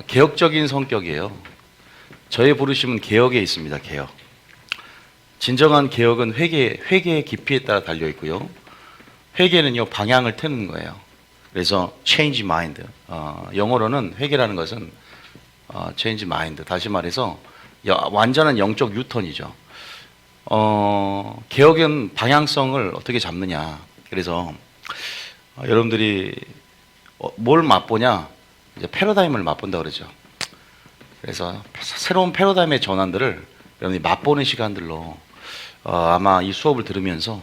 개혁적인 성격이에요. 저의 부르심은 개혁에 있습니다. 개혁. 진정한 개혁은 회개의 깊이에 따라 달려 있고요. 회개는요, 방향을 트는 거예요. 그래서 change mind. 영어로는 회개라는 것은 change mind. 다시 말해서 완전한 영적 유턴이죠. 개혁은 방향성을 어떻게 잡느냐. 그래서 여러분들이 뭘 맛보냐? 이제 패러다임을 맛본다 그러죠. 그래서 새로운 패러다임의 전환들을 여러분이 맛보는 시간들로 아마 이 수업을 들으면서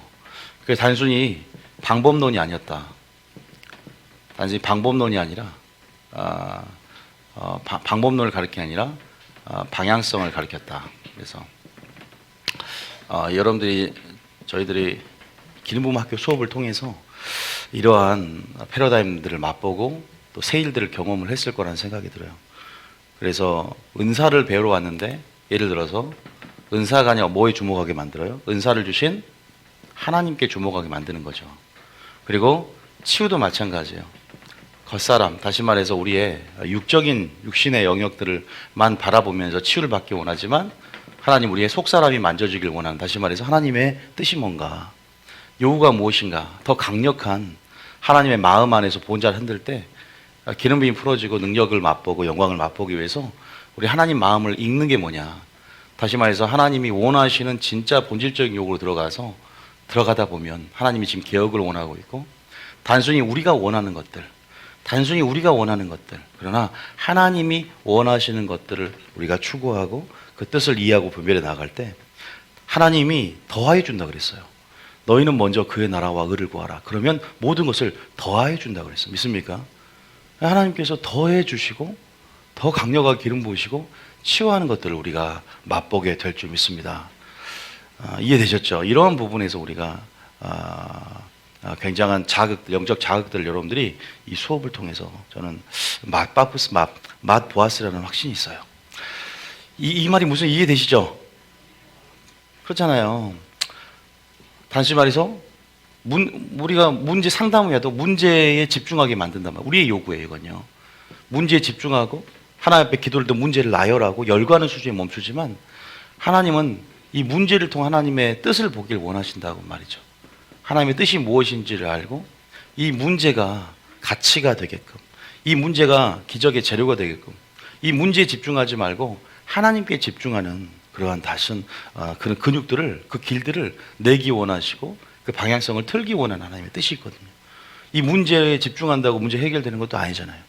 그게 단순히 방법론이 아니었다. 단순히 방법론이 아니라 방법론을 가르치는 게 아니라 방향성을 가르쳤다. 그래서 여러분들이 저희들이 기름부음 학교 수업을 통해서 이러한 패러다임들을 맛보고 또 새 일들을 경험을 했을 거라는 생각이 들어요. 그래서 은사를 배우러 왔는데 예를 들어서 은사가 아니라 뭐에 주목하게 만들어요? 은사를 주신 하나님께 주목하게 만드는 거죠. 그리고 치유도 마찬가지예요. 겉사람, 다시 말해서 우리의 육신의 영역들을만 바라보면서 치유를 받기 원하지만 하나님 우리의 속사람이 만져지길 원하는, 다시 말해서 하나님의 뜻이 뭔가, 요구가 무엇인가, 더 강력한 하나님의 마음 안에서 본자를 흔들 때 기름부음이 풀어지고 능력을 맛보고 영광을 맛보기 위해서 우리 하나님 마음을 읽는 게 뭐냐. 다시 말해서 하나님이 원하시는 진짜 본질적인 요구로 들어가다 보면 하나님이 지금 개혁을 원하고 있고, 단순히 우리가 원하는 것들, 그러나 하나님이 원하시는 것들을 우리가 추구하고 그 뜻을 이해하고 분별해 나갈 때 하나님이 더하여 준다 그랬어요. 너희는 먼저 그의 나라와 의를 구하라. 그러면 모든 것을 더하여 준다 그랬어요. 믿습니까? 하나님께서 더해 주시고 더 강력하게 기름 부으시고 치유하는 것들을 우리가 맛보게 될 줄 믿습니다. 이해되셨죠? 이러한 부분에서 우리가 굉장한 영적 자극들을 여러분들이 이 수업을 통해서 저는 맛보았으라는 확신이 있어요. 이 말이 무슨 이해되시죠? 그렇잖아요. 단순히 말해서 우리가 문제 상담을 해도 문제에 집중하게 만든단 말이에요. 우리의 요구예요, 이건요. 문제에 집중하고 하나님 앞에 기도를 또 문제를 나열하고 열거하는 수준에 멈추지만 하나님은 이 문제를 통해 하나님의 뜻을 보길 원하신다고 말이죠. 하나님의 뜻이 무엇인지를 알고 이 문제가 가치가 되게끔, 이 문제가 기적의 재료가 되게끔, 이 문제에 집중하지 말고 하나님께 집중하는 그러한 그런 근육들을, 그 길들을 내기 원하시고 그 방향성을 틀기 원하는 하나님의 뜻이 있거든요. 이 문제에 집중한다고 문제 해결되는 것도 아니잖아요.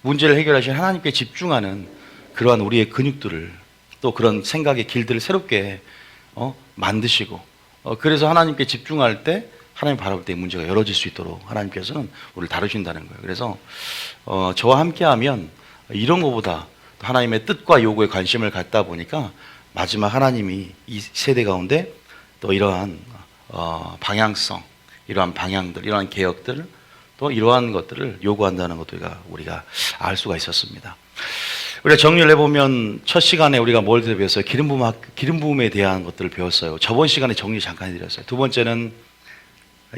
문제를 해결하신 하나님께 집중하는 그러한 우리의 근육들을, 또 그런 생각의 길들을 새롭게 만드시고, 그래서 하나님께 집중할 때 하나님 바라볼 때 문제가 열어질 수 있도록 하나님께서는 우리를 다루신다는 거예요. 그래서 저와 함께하면 이런 것보다 하나님의 뜻과 요구에 관심을 갖다 보니까 마지막 하나님이 이 세대 가운데 또 이러한 방향성, 이러한 방향들, 이러한 개혁들, 또 이러한 것들을 요구한다는 것도 우리가 알 수가 있었습니다. 우리가 정리를 해보면 첫 시간에 우리가 뭘 배웠어요? 기름 부음에 대한 것들을 배웠어요. 저번 시간에 정리 잠깐 해드렸어요. 두 번째는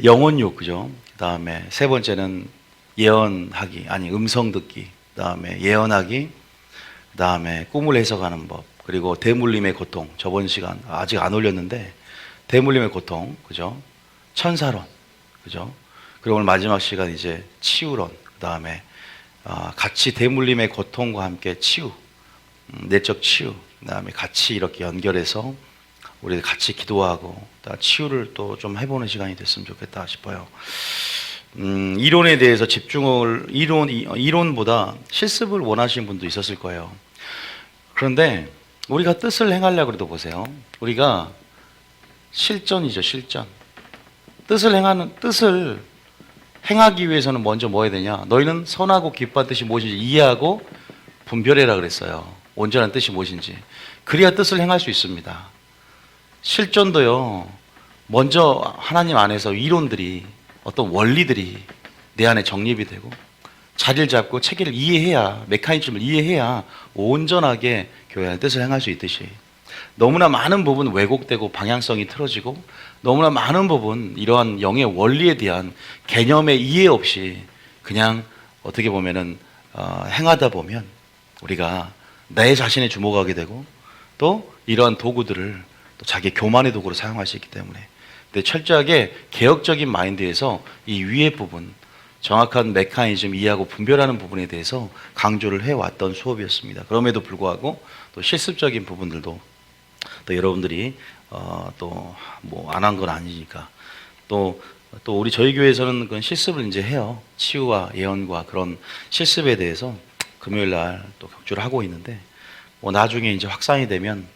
영혼욕, 그죠? 그 다음에 세 번째는 예언하기, 아니 음성 듣기, 그 다음에 예언하기, 그 다음에 꿈을 해석하는 법, 그리고 대물림의 고통. 저번 시간 아직 안 올렸는데 대물림의 고통, 그죠? 천사론, 그죠? 그리고 오늘 마지막 시간 이제 치유론, 그 다음에 같이 대물림의 고통과 함께 치유, 내적 치유, 그 다음에 같이 이렇게 연결해서 우리 같이 기도하고 치유를 또 좀 해보는 시간이 됐으면 좋겠다 싶어요. 이론에 대해서 이론보다 실습을 원하시는 분도 있었을 거예요. 그런데 우리가 뜻을 행하려고 해도 보세요. 우리가 실전이죠, 실전. 뜻을 행하기 위해서는 먼저 뭐 해야 되냐? 너희는 선하고 기뻐한 뜻이 무엇인지 이해하고 분별해라 그랬어요. 온전한 뜻이 무엇인지. 그래야 뜻을 행할 수 있습니다. 실전도요, 먼저 하나님 안에서 이론들이, 어떤 원리들이 내 안에 정립이 되고 자리를 잡고 체계를 이해해야, 메커니즘을 이해해야 온전하게 교회 안에 뜻을 행할 수 있듯이, 너무나 많은 부분 왜곡되고 방향성이 틀어지고 너무나 많은 부분 이러한 영의 원리에 대한 개념의 이해 없이 그냥 어떻게 보면은 행하다 보면 우리가 내 자신에 주목하게 되고 또 이러한 도구들을 또 자기 교만의 도구로 사용할 수 있기 때문에, 근데 철저하게 개혁적인 마인드에서 이 위의 부분, 정확한 메커니즘 이해하고 분별하는 부분에 대해서 강조를 해왔던 수업이었습니다. 그럼에도 불구하고 또 실습적인 부분들도 또 여러분들이 또 뭐 안 한 건 아니니까 또 우리 저희 교회에서는 그런 실습을 이제 해요. 치유와 예언과 그런 실습에 대해서 금요일 날 또 격주를 하고 있는데, 뭐 나중에 이제 확산이 되면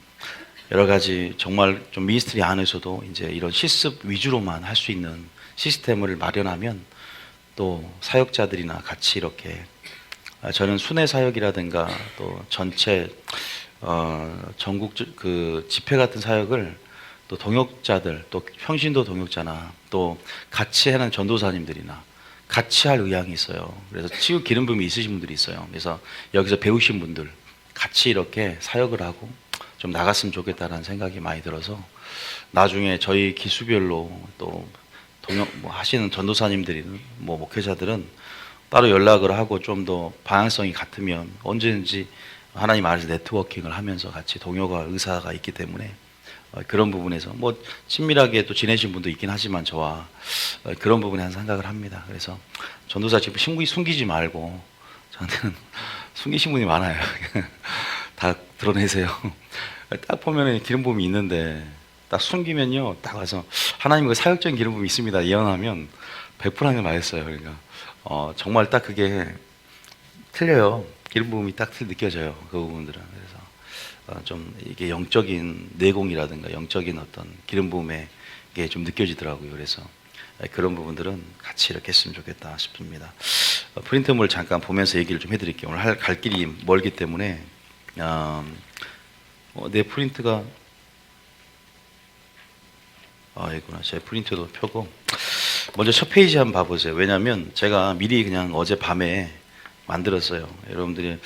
여러 가지 정말 좀 미니스트리 안에서도 이제 이런 실습 위주로만 할 수 있는 시스템을 마련하면 또 사역자들이나 같이 이렇게, 저는 순회 사역이라든가 또 전체 전국 그 집회 같은 사역을 또 동역자들, 또 평신도 동역자나 또 같이 하는 전도사님들이나 같이 할 의향이 있어요. 그래서 치유 기름 부음이 있으신 분들이 있어요. 그래서 여기서 배우신 분들 같이 이렇게 사역을 하고 좀 나갔으면 좋겠다는 생각이 많이 들어서, 나중에 저희 기수별로 또 동역 뭐 하시는 전도사님들이 뭐 목회자들은 따로 연락을 하고 좀 더 방향성이 같으면 언제든지 하나님 안에서 네트워킹을 하면서 같이 동역할 의사가 있기 때문에 그런 부분에서 뭐 친밀하게 또 지내신 분도 있긴 하지만 저와 그런 부분에 한 생각을 합니다. 그래서 전도사 지금 숨기지 말고, 저한테는 숨기신 분이 많아요. 다 드러내세요. 딱 보면은 기름 부음이 있는데 딱 숨기면요, 딱 와서 하나님 그 사역적인 기름 부음이 있습니다 예언하면 100% 하는 게 맞았어요. 그러니까 정말 딱 그게 틀려요. 기름 부음이 딱 느껴져요. 그 부분들은. 그래서 좀 이게 영적인 내공이라든가 영적인 어떤 기름 부음에 게 좀 느껴지더라고요. 그래서 그런 부분들은 같이 이렇게 했으면 좋겠다 싶습니다. 프린트물 잠깐 보면서 얘기를 좀 해드릴게요. 오늘 갈 길이 멀기 때문에 내 프린트가 있구나. 제 프린트도 펴고 먼저 첫 페이지 한번 봐보세요. 왜냐하면 제가 미리 그냥 어젯밤에 만들었어요. 여러분들이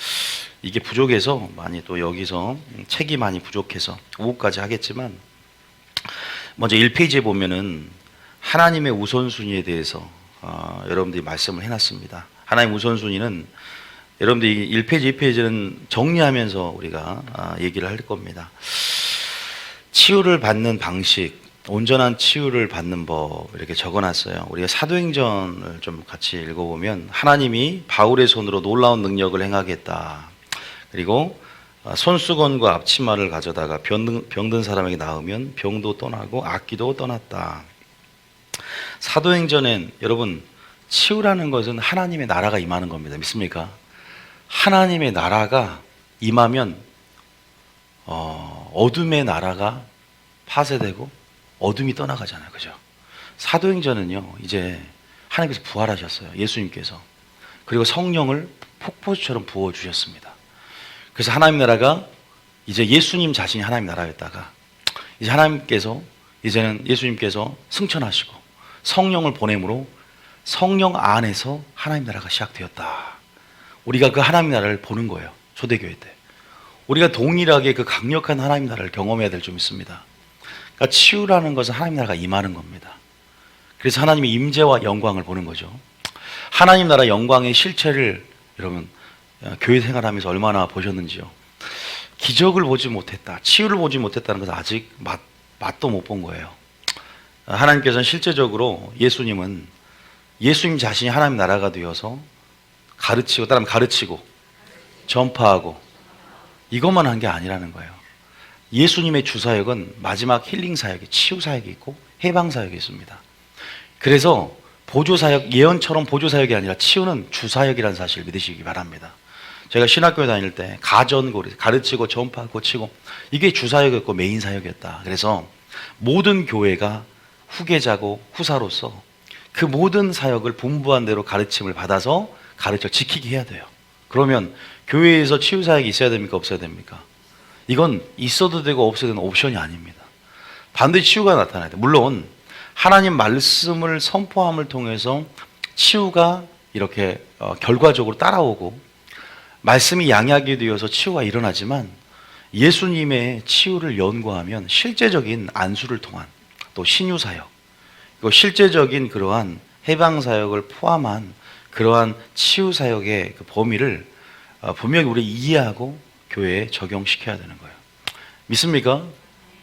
이게 부족해서 많이, 또 여기서 책이 많이 부족해서 오후까지 하겠지만, 먼저 1페이지에 보면은 하나님의 우선순위에 대해서 여러분들이 말씀을 해놨습니다. 하나님 우선순위는 여러분들이 1페이지, 2페이지는 정리하면서 우리가 얘기를 할 겁니다. 치유를 받는 방식, 온전한 치유를 받는 법, 이렇게 적어놨어요. 우리가 사도행전을 좀 같이 읽어보면 하나님이 바울의 손으로 놀라운 능력을 행하겠다. 그리고 손수건과 앞치마를 가져다가 병든 사람에게 낳으면 병도 떠나고 악기도 떠났다. 사도행전엔 여러분, 치유라는 것은 하나님의 나라가 임하는 겁니다. 믿습니까? 하나님의 나라가 임하면 어둠의 나라가 파쇄되고 어둠이 떠나가잖아요. 그죠? 사도행전은요, 이제 하나님께서 부활하셨어요. 예수님께서. 그리고 성령을 폭포수처럼 부어주셨습니다. 그래서 하나님 나라가 이제 예수님 자신이 하나님 나라였다가, 이제 하나님께서, 이제는 예수님께서 승천하시고 성령을 보냄으로 성령 안에서 하나님 나라가 시작되었다. 우리가 그 하나님 나라를 보는 거예요. 초대교회 때. 우리가 동일하게 그 강력한 하나님 나라를 경험해야 될 점 있습니다. 그러니까 치유라는 것은 하나님 나라가 임하는 겁니다. 그래서 하나님의 임재와 영광을 보는 거죠. 하나님 나라 영광의 실체를 여러분 교회 생활하면서 얼마나 보셨는지요. 기적을 보지 못했다, 치유를 보지 못했다는 것은 아직 맛도 못 본 거예요. 하나님께서는 실제적으로 예수님 자신이 하나님 나라가 되어서 가르치고, 따라하면 가르치고 전파하고 이것만 한 게 아니라는 거예요. 예수님의 주사역은 마지막 힐링 사역이, 치유 사역이 있고 해방 사역이 있습니다. 그래서 보조사역, 예언처럼 보조사역이 아니라 치유는 주사역이라는 사실을 믿으시기 바랍니다. 제가 신학교에 다닐 때 가전고리, 가르치고 전파, 고치고, 이게 주사역이었고 메인 사역이었다. 그래서 모든 교회가 후계자고 후사로서 그 모든 사역을 분부한 대로 가르침을 받아서 가르쳐 지키게 해야 돼요. 그러면 교회에서 치유 사역이 있어야 됩니까? 없어야 됩니까? 이건 있어도 되고 없어도 되는 옵션이 아닙니다. 반드시 치유가 나타나야 돼요. 물론 하나님 말씀을 선포함을 통해서 치유가 이렇게 결과적으로 따라오고 말씀이 양약이 되어서 치유가 일어나지만, 예수님의 치유를 연구하면 실제적인 안수를 통한 또 신유사역, 그리고 실제적인 그러한 해방사역을 포함한 그러한 치유 사역의 그 범위를 분명히 우리 이해하고 교회에 적용시켜야 되는 거예요. 믿습니까?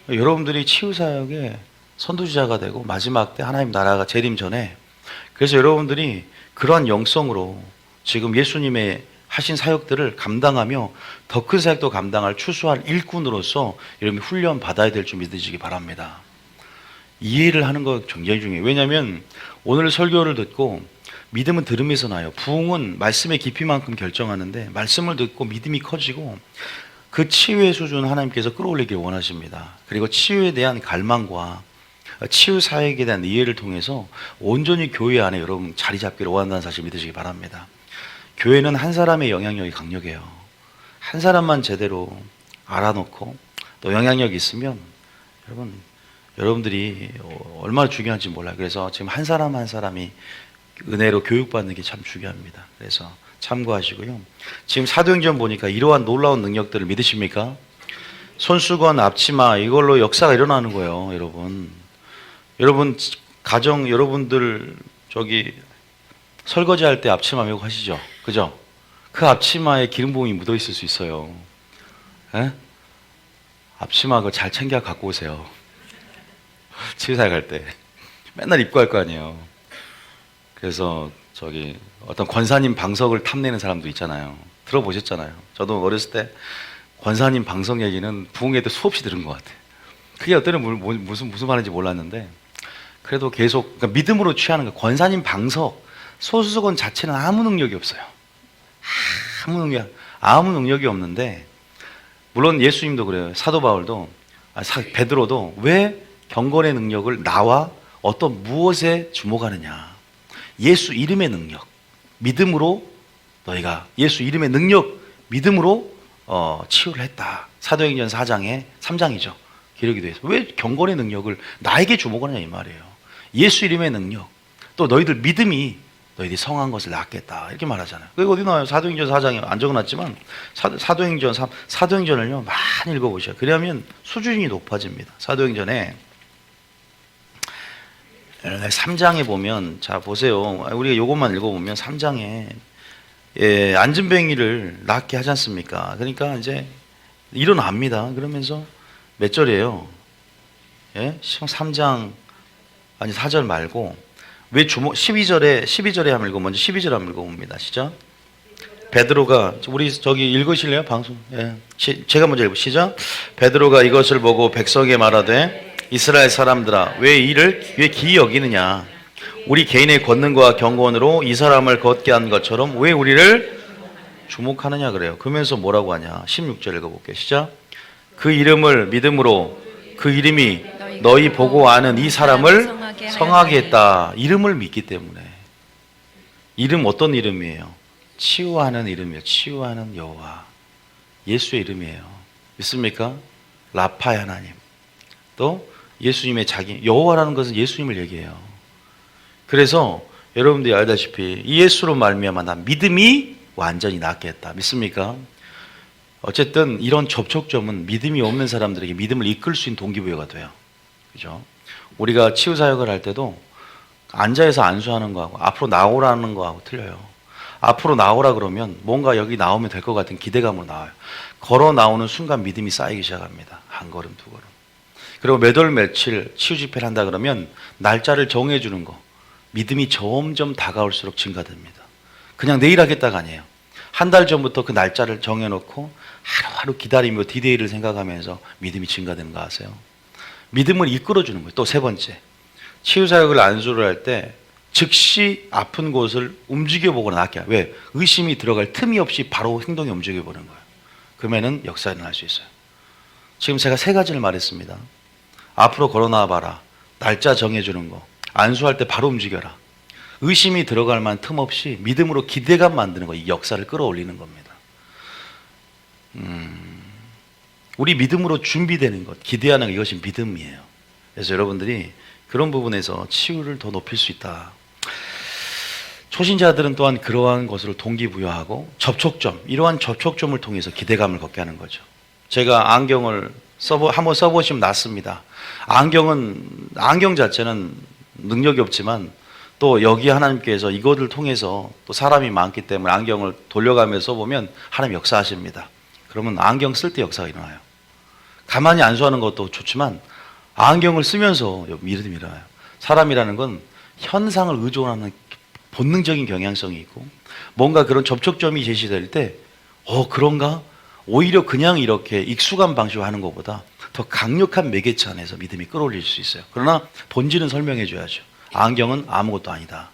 여러분들이 치유 사역의 선두주자가 되고 마지막 때 하나님 나라가 재림 전에, 그래서 여러분들이 그러한 영성으로 지금 예수님의 하신 사역들을 감당하며 더 큰 사역도 감당할 추수할 일꾼으로서 여러분이 훈련 받아야 될 줄 믿으시기 바랍니다. 이해를 하는 거 굉장히 중요해요. 왜냐하면 오늘 설교를 듣고 믿음은 들음에서 나요. 부흥은 말씀의 깊이만큼 결정하는데 말씀을 듣고 믿음이 커지고 그 치유의 수준을 하나님께서 끌어올리길 원하십니다. 그리고 치유에 대한 갈망과 치유 사역에 대한 이해를 통해서 온전히 교회 안에 여러분 자리 잡기를 원한다는 사실 믿으시기 바랍니다. 교회는 한 사람의 영향력이 강력해요. 한 사람만 제대로 알아놓고 또 영향력이 있으면 여러분들이 얼마나 중요한지 몰라요. 그래서 지금 한 사람 한 사람이 은혜로 교육받는 게 참 중요합니다. 그래서 참고하시고요. 지금 사도행전 보니까 이러한 놀라운 능력들을 믿으십니까? 손수건, 앞치마 이걸로 역사가 일어나는 거예요. 여러분 가정 여러분들 저기 설거지할 때 앞치마 메고 하시죠? 그죠? 그 앞치마에 기름 부음이 묻어 있을 수 있어요. 에? 앞치마 그거 잘 챙겨 갖고 오세요. 치유사역 할 때 맨날 입고 할 거 아니에요. 그래서 저기 어떤 권사님 방석을 탐내는 사람도 있잖아요. 들어보셨잖아요. 저도 어렸을 때 권사님 방석 얘기는 부흥회 때 수없이 들은 것 같아요. 그게 어때는 무슨 말인지 몰랐는데 그래도 계속 그러니까 믿음으로 취하는 거. 권사님 방석 소수건 자체는 아무 능력이 없어요. 아무 능력이 없는데 물론 예수님도 그래요. 사도 바울도 베드로도 왜 경건의 능력을 나와 어떤 무엇에 주목하느냐. 예수 이름의 능력, 믿음으로 너희가 예수 이름의 능력, 믿음으로 치유를 했다. 사도행전 3장이죠. 기록이 되어 있어요. 왜 경건의 능력을 나에게 주목하느냐 이 말이에요. 예수 이름의 능력, 또 너희들 믿음이 너희들이 성한 것을 낳겠다 이렇게 말하잖아요. 그게 어디 나와요? 사도행전 4장에 안 적어놨지만 사도행전을요 많이 읽어보셔요. 그러면 수준이 높아집니다. 사도행전에 3장에 보면 자 보세요. 우리가 이것만 읽어보면 3장에 안진뱅이를 낫게 하지 않습니까? 그러니까 이제 일어납니다. 그러면서 몇 절이에요? 3장 아니 4절 말고 왜 12절에 한번 읽어 먼저 12절 한번 읽어봅니다. 시작. 베드로가 우리 저기 읽으실래요? 방송. 제가 먼저 읽어 시작. 베드로가 이것을 보고 백성에게 말하되 이스라엘 사람들아 왜 기이 여기느냐 우리 개인의 권능과 경건으로 이 사람을 걷게 한 것처럼 왜 우리를 주목하느냐 그래요. 그러면서 뭐라고 하냐 16절 읽어볼게요. 시작. 그 이름을 믿음으로 그 이름이 너희 보고 아는 이 사람을 성하게 했다. 이름을 믿기 때문에. 이름 어떤 이름이에요? 치유하는 이름이에요. 치유하는 여호와 예수의 이름이에요. 믿습니까? 라파의 하나님 또 예수님의 자기 여호와라는 것은 예수님을 얘기해요. 그래서 여러분들이 알다시피 이 예수로 말미암아 난 믿음이 완전히 낫게 했다. 믿습니까? 어쨌든 이런 접촉점은 믿음이 없는 사람들에게 믿음을 이끌 수 있는 동기부여가 돼요. 그죠? 우리가 치유 사역을 할 때도 앉아서 안수하는 거하고 앞으로 나오라는 거하고 틀려요. 앞으로 나오라 그러면 뭔가 여기 나오면 될 것 같은 기대감으로 나와요. 걸어 나오는 순간 믿음이 쌓이기 시작합니다. 한 걸음 두 걸음. 그리고 몇 월 며칠 치유 집회를 한다 그러면 날짜를 정해주는 거 믿음이 점점 다가올수록 증가됩니다. 그냥 내일 하겠다가 아니에요. 한 달 전부터 그 날짜를 정해놓고 하루하루 기다리며 디데이를 생각하면서 믿음이 증가되는 거 아세요? 믿음을 이끌어주는 거예요. 또 세 번째 치유사역을 안수를 할 때 즉시 아픈 곳을 움직여보거나 낫게 왜? 의심이 들어갈 틈이 없이 바로 행동에 움직여보는 거예요. 그러면은 역사가 일어날 수 있어요. 지금 제가 세 가지를 말했습니다. 앞으로 걸어나와봐라. 날짜 정해주는 거. 안수할 때 바로 움직여라. 의심이 들어갈 만한 틈 없이 믿음으로 기대감 만드는 거. 이 역사를 끌어올리는 겁니다. 우리 믿음으로 준비되는 것, 기대하는 것, 이것이 믿음이에요. 그래서 여러분들이 그런 부분에서 치유를 더 높일 수 있다. 초신자들은 또한 그러한 것으로 동기부여하고 접촉점, 이러한 접촉점을 통해서 기대감을 갖게 하는 거죠. 제가 안경을 한번 써보시면 낫습니다. 안경 자체는 능력이 없지만 또 여기 하나님께서 이것을 통해서 또 사람이 많기 때문에 안경을 돌려가면서 보면 하나님 역사하십니다. 그러면 안경 쓸 때 역사가 일어나요. 가만히 안수하는 것도 좋지만 안경을 쓰면서 믿음이 일어나요. 사람이라는 건 현상을 의존하는 본능적인 경향성이 있고 뭔가 그런 접촉점이 제시될 때 그런가? 오히려 그냥 이렇게 익숙한 방식으로 하는 것보다 더 강력한 매개체 안에서 믿음이 끌어올릴 수 있어요. 그러나 본질은 설명해 줘야죠. 안경은 아무것도 아니다.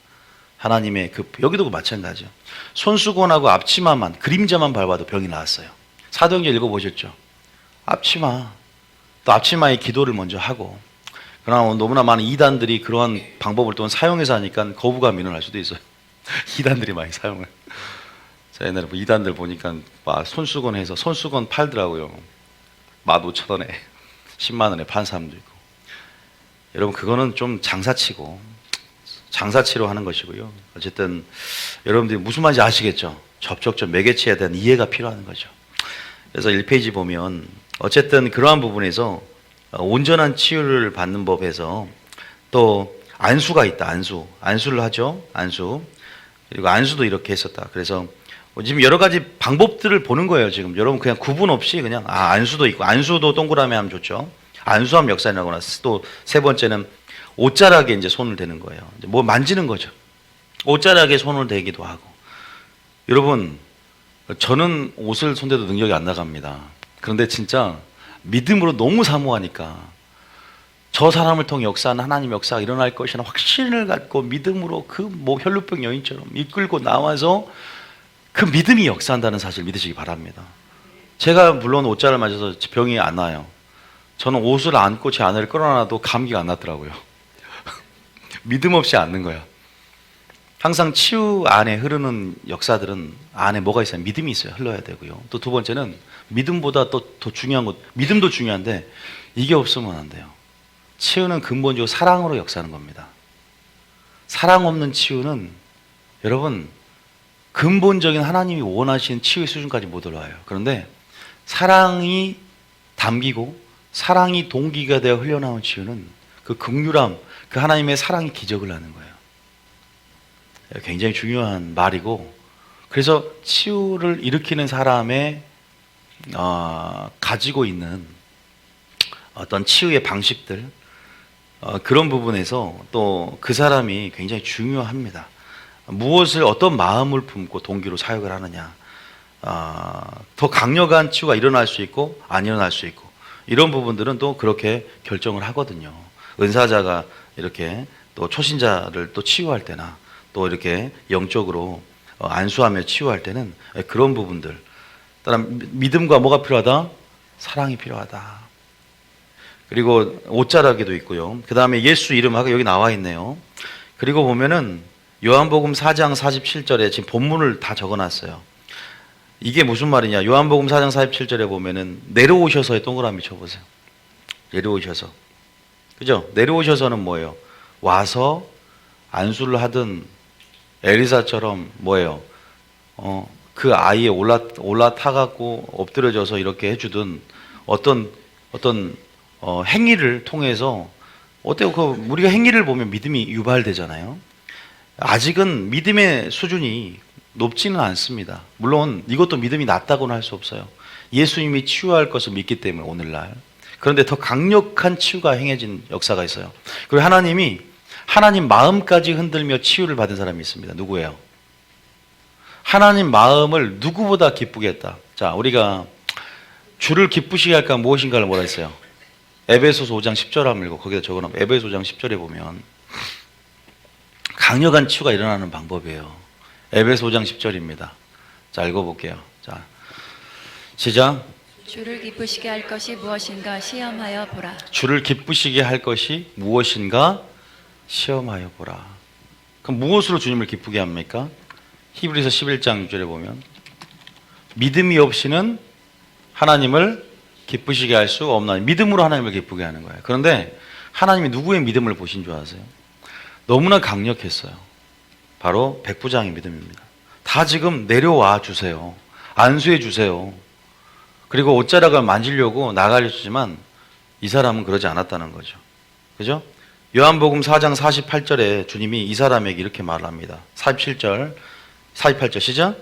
하나님의 여기도 마찬가지죠. 손수건하고 앞치마만 그림자만 밟아도 병이 나았어요. 사도행전 읽어보셨죠? 앞치마, 또 앞치마에 기도를 먼저 하고, 그러나 너무나 많은 이단들이 그러한 방법을 또 사용해서 하니까 거부감이 일어날 수도 있어요. 이단들이 많이 사용해요. 제가 옛날에 이단들 보니까 손수건 해서 손수건 팔더라고요. 15,000원에 10만 원에 판 사람도 있고. 여러분 그거는 좀 장사치로 하는 것이고요. 어쨌든 여러분들이 무슨 말인지 아시겠죠? 접촉점 매개체에 대한 이해가 필요한 거죠. 그래서 1페이지 보면 어쨌든 그러한 부분에서 온전한 치유를 받는 법에서 또 안수가 있다. 안수를 하죠. 안수. 그리고 안수도 이렇게 했었다. 그래서 지금 여러 가지 방법들을 보는 거예요. 지금 여러분 그냥 구분 없이 그냥 안수도 있고, 안수도 동그라미 하면 좋죠. 안수함 역사라거나, 또 세 번째는 옷자락에 이제 손을 대는 거예요. 이제 뭐 만지는 거죠. 옷자락에 손을 대기도 하고. 여러분 저는 옷을 손대도 능력이 안 나갑니다. 그런데 진짜 믿음으로 너무 사모하니까 저 사람을 통해 역사하는 하나님 역사가 일어날 것이라는 확신을 갖고 믿음으로 혈루병 여인처럼 이끌고 나와서 그 믿음이 역사한다는 사실 믿으시기 바랍니다. 제가 물론 옷자를 맞아서 병이 안 나요. 저는 옷을 안고 제 아내를 끌어놔도 감기가 안 났더라고요. 믿음 없이 앉는 거야. 항상 치유 안에 흐르는 역사들은 안에 뭐가 있어요? 믿음이 있어요. 흘러야 되고요. 또 두 번째는 믿음보다 또 더 중요한 것, 믿음도 중요한데 이게 없으면 안 돼요. 치유는 근본적으로 사랑으로 역사하는 겁니다. 사랑 없는 치유는 여러분 근본적인 하나님이 원하시는 치유의 수준까지 못 올라와요. 그런데 사랑이 담기고 사랑이 동기가 되어 흘러나온 치유는 그 긍휼함, 그 하나님의 사랑이 기적을 하는 거예요. 굉장히 중요한 말이고, 그래서 치유를 일으키는 사람의 가지고 있는 어떤 치유의 방식들, 그런 부분에서 또 그 사람이 굉장히 중요합니다. 무엇을 어떤 마음을 품고 동기로 사역을 하느냐, 더 강력한 치유가 일어날 수 있고 안 일어날 수 있고, 이런 부분들은 또 그렇게 결정을 하거든요. 은사자가 이렇게 또 초신자를 또 치유할 때나 또 이렇게 영적으로 안수하며 치유할 때는 그런 부분들, 따라 믿음과 뭐가 필요하다? 사랑이 필요하다. 그리고 옷자락에도 있고요. 그 다음에 예수 이름하고 여기 나와 있네요. 그리고 보면은 요한복음 4장 47절에 지금 본문을 다 적어놨어요. 이게 무슨 말이냐? 요한복음 4장 47절에 보면은 내려오셔서의 동그라미 쳐보세요. 내려오셔서, 그죠? 내려오셔서는 뭐예요? 와서 안수를 하든 엘리사처럼 뭐예요? 그 아이에 올라타갖고 엎드려져서 이렇게 해주든 어떤 행위를 통해서, 어때요? 우리가 행위를 보면 믿음이 유발되잖아요. 아직은 믿음의 수준이 높지는 않습니다. 물론 이것도 믿음이 낮다고는 할 수 없어요. 예수님이 치유할 것을 믿기 때문에 오늘날. 그런데 더 강력한 치유가 행해진 역사가 있어요. 그리고 하나님 마음까지 흔들며 치유를 받은 사람이 있습니다. 누구예요? 하나님 마음을 누구보다 기쁘게 했다. 자, 우리가 주를 기쁘시게 할까 무엇인가를 뭐라 했어요? 에베소서 5장 10절 한번 읽고 거기다 적어놓으면, 에베소 5장 10절에 보면 강력한 치유가 일어나는 방법이에요. 에베소 5장 10절입니다. 자, 읽어볼게요. 자, 시작. 주를 기쁘시게 할 것이 무엇인가 시험하여 보라. 주를 기쁘시게 할 것이 무엇인가 시험하여 보라. 그럼 무엇으로 주님을 기쁘게 합니까? 히브리서 11장 6절에 보면 믿음이 없이는 하나님을 기쁘시게 할 수 없나니, 믿음으로 하나님을 기쁘게 하는 거예요. 그런데 하나님이 누구의 믿음을 보신 줄 아세요? 너무나 강력했어요. 바로 백부장의 믿음입니다. 다 지금 내려와 주세요. 안수해 주세요. 그리고 옷자락을 만지려고 나가려 주지만 이 사람은 그러지 않았다는 거죠. 그죠? 요한복음 4장 48절에 주님이 이 사람에게 이렇게 말합니다. 48절 시작.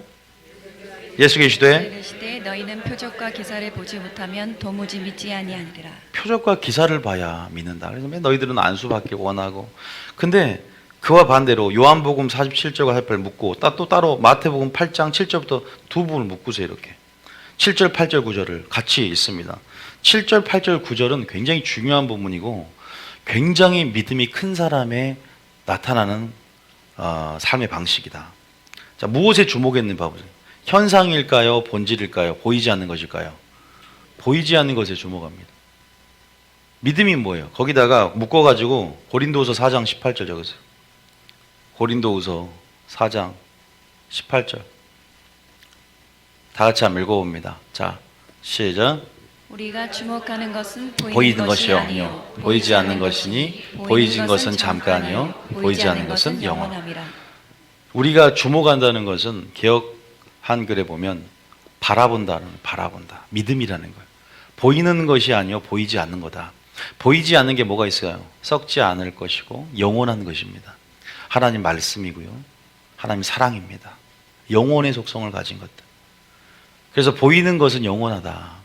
예수께서 이르시되 이르시되 너희는 표적과 기사를 보지 못하면 도무지 믿지 아니하리라. 표적과 기사를 봐야 믿는다. 그래서 너희들은 안수받기 원하고, 근데 그와 반대로 요한복음 47절과 48절 묻고 또 따로 마태복음 8장 7절부터 두 부분을 묶으세요. 이렇게 7절 8절 9절을 같이 있습니다. 7절 8절 9절은 굉장히 중요한 부분이고 굉장히 믿음이 큰 사람의 나타나는 삶의 방식이다. 자, 무엇에 주목했는지 봐보세요. 현상일까요? 본질일까요? 보이지 않는 것일까요? 보이지 않는 것에 주목합니다. 믿음이 뭐예요? 거기다가 묶어가지고 고린도후서 4장 18절 적으세요. 고린도후서 4장 18절. 다 같이 한번 읽어봅니다. 자, 시작. 우리가 주목하는 것은 보이는 것이 아니요 보이지 않는 것이니 보이진 것은 잠깐이요 보이지 않는 것은 영원함이라. 우리가 주목한다는 것은 개역 한글에 보면 바라본다, 믿음이라는 거예요. 보이는 것이 아니요 보이지 않는 거다. 보이지 않는 게 뭐가 있어요? 썩지 않을 것이고 영원한 것입니다. 하나님 말씀이고요, 하나님 사랑입니다. 영혼의 속성을 가진 것들. 그래서 보이는 것은 영원하다.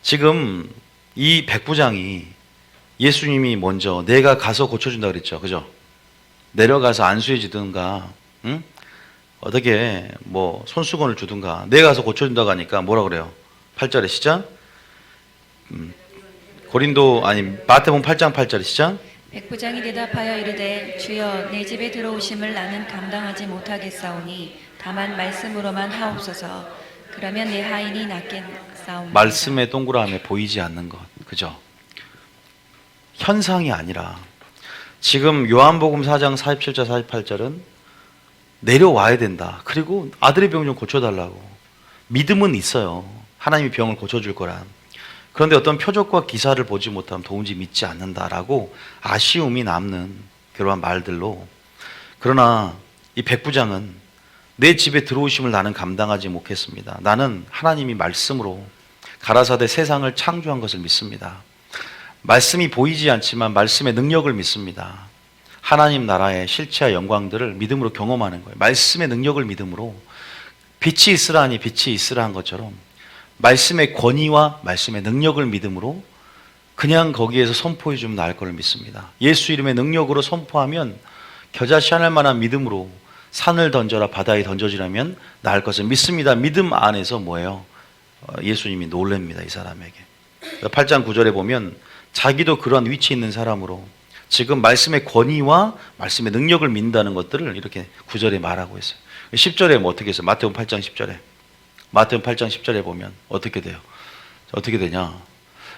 지금 이 백부장이 예수님이 먼저 내가 가서 고쳐준다 그랬죠. 그죠? 내려가서 안수해 주든가, 응? 어떻게 뭐 손수건을 주든가, 내가 가서 고쳐준다고 하니까 뭐라 그래요? 8절에 시작. 마태복음 8장 8절에 시작. 백부장이 대답하여 이르되 주여 내 집에 들어오심을 나는 감당하지 못하겠사오니 다만 말씀으로만 하옵소서. 그러면 내 하인이 낫겠사옵니다. 말씀의 동그라미에 보이지 않는 것, 그죠? 현상이 아니라 지금 요한복음 4장 47절 48절은 내려와야 된다. 그리고 아들의 병 좀 고쳐달라고. 믿음은 있어요. 하나님이 병을 고쳐줄 거란. 그런데 어떤 표적과 기사를 보지 못하면 도무지 믿지 않는다라고 아쉬움이 남는 그러한 말들로. 그러나 이 백부장은 내 집에 들어오심을 나는 감당하지 못했습니다. 나는 하나님이 말씀으로 가라사대 세상을 창조한 것을 믿습니다. 말씀이 보이지 않지만 말씀의 능력을 믿습니다. 하나님 나라의 실체와 영광들을 믿음으로 경험하는 거예요. 말씀의 능력을 믿음으로 빛이 있으라니 빛이 있으라 한 것처럼 말씀의 권위와 말씀의 능력을 믿음으로 그냥 거기에서 선포해 주면 나을 것을 믿습니다. 예수 이름의 능력으로 선포하면 겨자씨 하늘 만한 믿음으로 산을 던져라 바다에 던져지라면 나을 것을 믿습니다. 믿음 안에서 뭐예요? 예수님이 놀랍니다. 이 사람에게. 8장 9절에 보면 자기도 그런 위치에 있는 사람으로 지금 말씀의 권위와 말씀의 능력을 믿는다는 것들을 이렇게 9절에 말하고 있어요. 10절에 뭐 어떻게 했어요? 마태복음 8장 10절에. 마태복음 8장 10절에 보면 어떻게 돼요? 어떻게 되냐?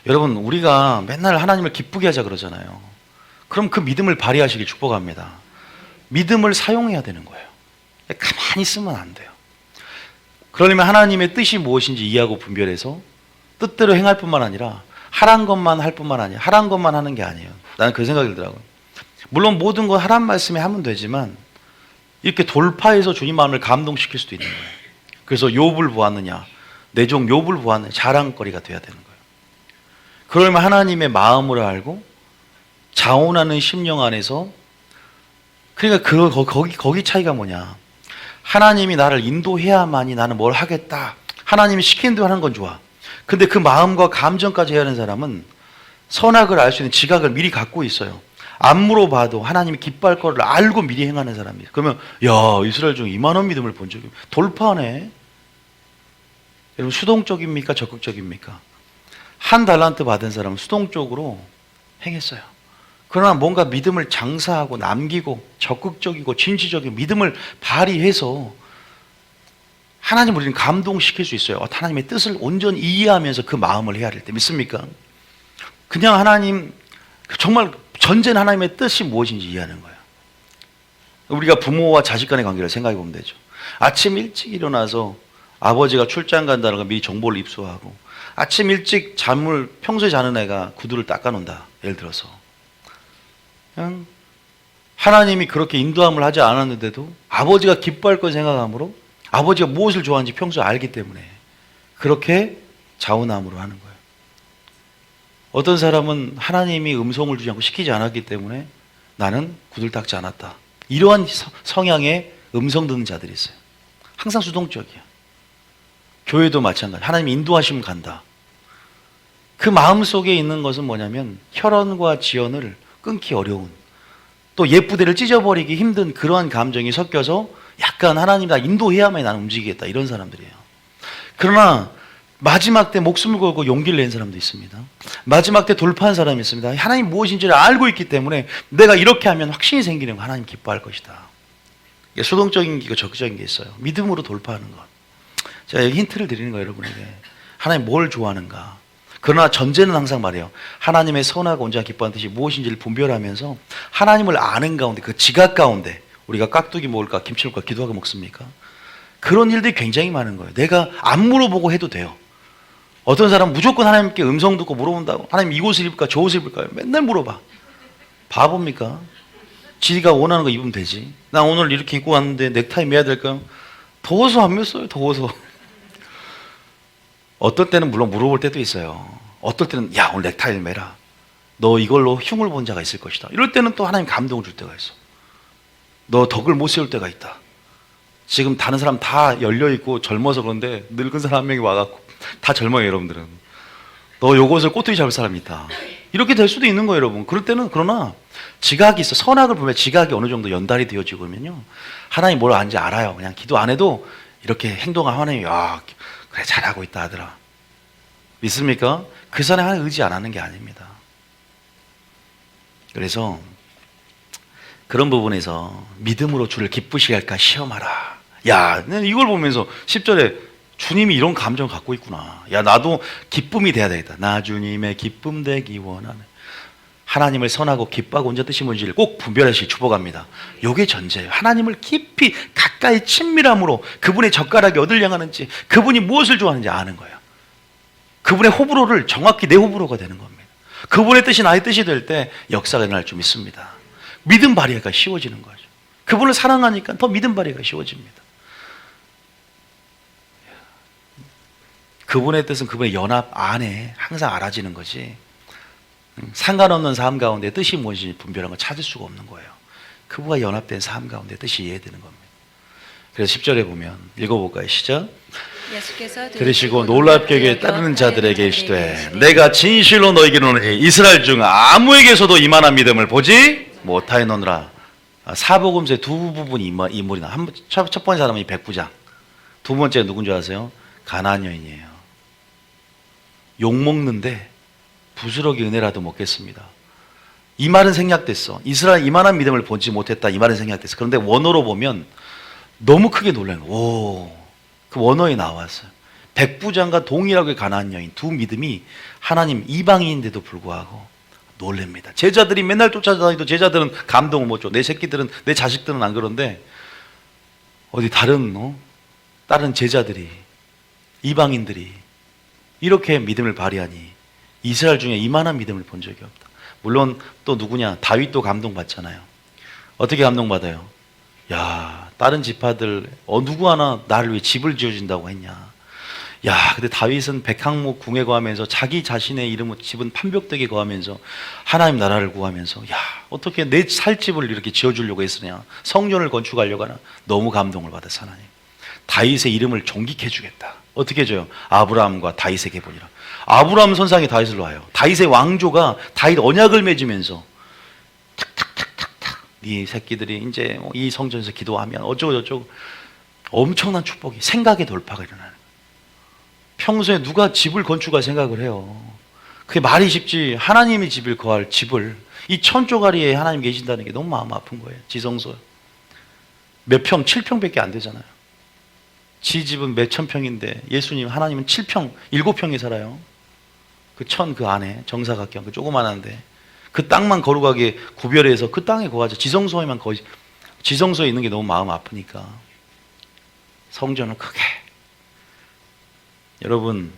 여러분, 우리가 맨날 하나님을 기쁘게 하자 그러잖아요. 그럼 그 믿음을 발휘하시길 축복합니다. 믿음을 사용해야 되는 거예요. 가만히 있으면 안 돼요. 그러려면 하나님의 뜻이 무엇인지 이해하고 분별해서 뜻대로 행할 뿐만 아니라 하란 것만 할 뿐만 아니라 하란 것만 하는 게 아니에요. 나는 그 생각이 들더라고요. 물론 모든 거 하란 말씀에 하면 되지만 이렇게 돌파해서 주님 마음을 감동시킬 수도 있는 거예요. 그래서 욥을 보았느냐, 내 종 욥을 보았느냐, 자랑거리가 돼야 되는 거예요. 그러면 하나님의 마음을 알고 자원하는 심령 안에서, 그러니까 거기 차이가 뭐냐? 하나님이 나를 인도해야만이 나는 뭘 하겠다. 하나님이 시키는 대로 하는 건 좋아. 근데 그 마음과 감정까지 해야 하는 사람은 선악을 알 수 있는 지각을 미리 갖고 있어요. 안 물어봐도 하나님이 기뻐할 거를 알고 미리 행하는 사람이에요. 그러면 야, 이스라엘 중에 이만한 믿음을 본 적이 돌파하네. 여러분, 수동적입니까? 적극적입니까? 한 달란트 받은 사람은 수동적으로 행했어요. 그러나 뭔가 믿음을 장사하고 남기고 적극적이고 진취적인 믿음을 발휘해서 하나님 우리는 감동시킬 수 있어요. 하나님의 뜻을 온전히 이해하면서 그 마음을 헤아릴 때. 믿습니까? 그냥 하나님, 정말 전제는 하나님의 뜻이 무엇인지 이해하는 거예요. 우리가 부모와 자식 간의 관계를 생각해 보면 되죠. 아침 일찍 일어나서 아버지가 출장 간다는 걸 미리 정보를 입수하고, 아침 일찍 잠을 평소에 자는 애가 구두를 닦아놓는다. 예를 들어서 그냥 하나님이 그렇게 인도함을 하지 않았는데도 아버지가 기뻐할 걸 생각함으로 아버지가 무엇을 좋아하는지 평소에 알기 때문에 그렇게 자원함으로 하는 거예요. 어떤 사람은 하나님이 음성을 주지 않고 시키지 않았기 때문에 나는 구들닦지 않았다. 이러한 성향의 음성 듣는 자들이 있어요. 항상 수동적이야. 교회도 마찬가지. 하나님 인도하시면 간다. 그 마음속에 있는 것은 뭐냐면 혈연과 지연을 끊기 어려운, 또 예쁘대를 찢어버리기 힘든 그러한 감정이 섞여서 약간 하나님 나 인도해야만 나는 움직이겠다, 이런 사람들이에요. 그러나 마지막 때 목숨을 걸고 용기를 낸 사람도 있습니다. 마지막 때 돌파한 사람이 있습니다. 하나님 무엇인지를 알고 있기 때문에 내가 이렇게 하면 확신이 생기는 거, 하나님 기뻐할 것이다. 이게 수동적인 게 적극적인 게 있어요. 믿음으로 돌파하는 것. 제가 여기 힌트를 드리는 거예요, 여러분에게. 하나님 뭘 좋아하는가. 그러나 전제는 항상 말해요. 하나님의 선하고 온전한 기뻐하는 뜻이 무엇인지를 분별하면서 하나님을 아는 가운데, 그 지각 가운데, 우리가 깍두기 먹을까 김치 먹을까 기도하고 먹습니까? 그런 일들이 굉장히 많은 거예요. 내가 안 물어보고 해도 돼요. 어떤 사람은 무조건 하나님께 음성 듣고 물어본다고. 하나님 이 옷을 입을까 저 옷을 입을까요? 맨날 물어봐. 바보입니까? 지가 원하는 거 입으면 되지. 나 오늘 이렇게 입고 왔는데 넥타이 매야 될까요? 더워서 안 맸어요. 더워서. 어떨 때는 물론 물어볼 때도 있어요. 어떨 때는 야 오늘 넥타이를 매라. 너 이걸로 흉을 본 자가 있을 것이다. 이럴 때는 또 하나님 감동을 줄 때가 있어. 너 덕을 못 세울 때가 있다. 지금 다른 사람 다 열려있고 젊어서 그런데 늙은 사람 한 명이 와갖고 다 젊어요, 여러분들은. 너 요것을 꼬투리 잡을 사람이 있다. 이렇게 될 수도 있는 거예요, 여러분. 그럴 때는 그러나 지각이 있어. 선악을 보면 지각이 어느 정도 연달이 되어지고 그러면요, 하나님 뭘 아는지 알아요. 그냥 기도 안 해도 이렇게 행동하면 하나님이 야 그래 잘하고 있다 하더라. 믿습니까? 그 사람이 하나님 의지 안 하는 게 아닙니다. 그래서 그런 부분에서 믿음으로 주를 기쁘시게 할까 시험하라. 야, 이걸 보면서 10절에 주님이 이런 감정을 갖고 있구나. 야, 나도 기쁨이 돼야 되겠다. 나 주님의 기쁨 되기 원하네. 하나님을 선하고 기뻐하고 온전한 뜻이 뭔지를 꼭 분별하시기 축복합니다. 요게 전제예요. 하나님을 깊이 가까이 친밀함으로 그분의 젓가락이 어딜 향하는지, 그분이 무엇을 좋아하는지 아는 거예요. 그분의 호불호를 정확히 내 호불호가 되는 겁니다. 그분의 뜻이 나의 뜻이 될 때 역사가 일어날 줄 믿습니다. 믿음 발휘가 쉬워지는 거죠. 그분을 사랑하니까 더 믿음 발휘가 쉬워집니다. 그분의 뜻은 그분의 연합 안에 항상 알아지는 거지, 상관없는 삶 가운데 뜻이 무엇인지 분별한 걸 찾을 수가 없는 거예요. 그분과 연합된 삶 가운데 뜻이 이해되는 겁니다. 그래서 10절에 보면 읽어볼까요? 시작. 예수께서 들으시고 놀랍게 따르는 자들에게 이르시되 내가 진실로 너희에게는 이스라엘 중 아무에게서도 이만한 믿음을 보지 못하였노라. 사복음서의 두 부분이 인물이나 첫 번째 사람이 백부장, 두 번째 누군 줄 아세요? 가나안 여인이에요. 욕먹는데 부스러기 은혜라도 먹겠습니다. 이 말은 생략됐어. 이스라엘 이만한 믿음을 보지 못했다, 이 말은 생략됐어. 그런데 원어로 보면 너무 크게 놀라는 거예요. 오, 그 원어에 나왔어요. 백부장과 동일하게 가나안 여인 두 믿음이 하나님 이방인인데도 불구하고 놀랍니다. 제자들이 맨날 쫓아다니도 제자들은 감동을 못 줘. 내 새끼들은, 내 자식들은 안 그런데 어디 다른 제자들이, 이방인들이 이렇게 믿음을 발휘하니 이스라엘 중에 이만한 믿음을 본 적이 없다. 물론 또 누구냐, 다윗도 감동받잖아요. 어떻게 감동받아요? 야, 다른 지파들 누구 하나 나를 위해 집을 지어준다고 했냐. 야, 근데 다윗은 백항목 궁에 거하면서 자기 자신의 이름을 집은 판벽되게 거하면서 하나님 나라를 구하면서 야, 어떻게 내 살 집을 이렇게 지어주려고 했으냐, 성전을 건축하려고 하나. 너무 감동을 받았어. 하나님 다윗의 이름을 존귀케 해주겠다. 어떻게 해줘요? 아브라함과 다윗에게 보니라. 아브라함 선상에 다윗을 놔요. 다윗의 왕조가 다윗 언약을 맺으면서 탁탁탁탁탁 네 새끼들이 이제 이 성전에서 기도하면 어쩌고 저쩌고, 엄청난 축복이, 생각의 돌파가 일어나는 거예요. 평소에 누가 집을 건축할 생각을 해요? 그게 말이 쉽지. 하나님의 집을 거할 집을, 이 천조가리에 하나님 계신다는 게 너무 마음 아픈 거예요. 지성소 몇 평? 7평밖에 안 되잖아요. 지 집은 몇천 평인데 예수님, 하나님은 7평, 7평에 살아요. 그 안에 정사각형 그 조그만한데 그 땅만 거룩하게 구별해서 그 땅에 거하죠. 지성소에만 거의, 지성소에 있는 게 너무 마음 아프니까 성전을 크게. 여러분,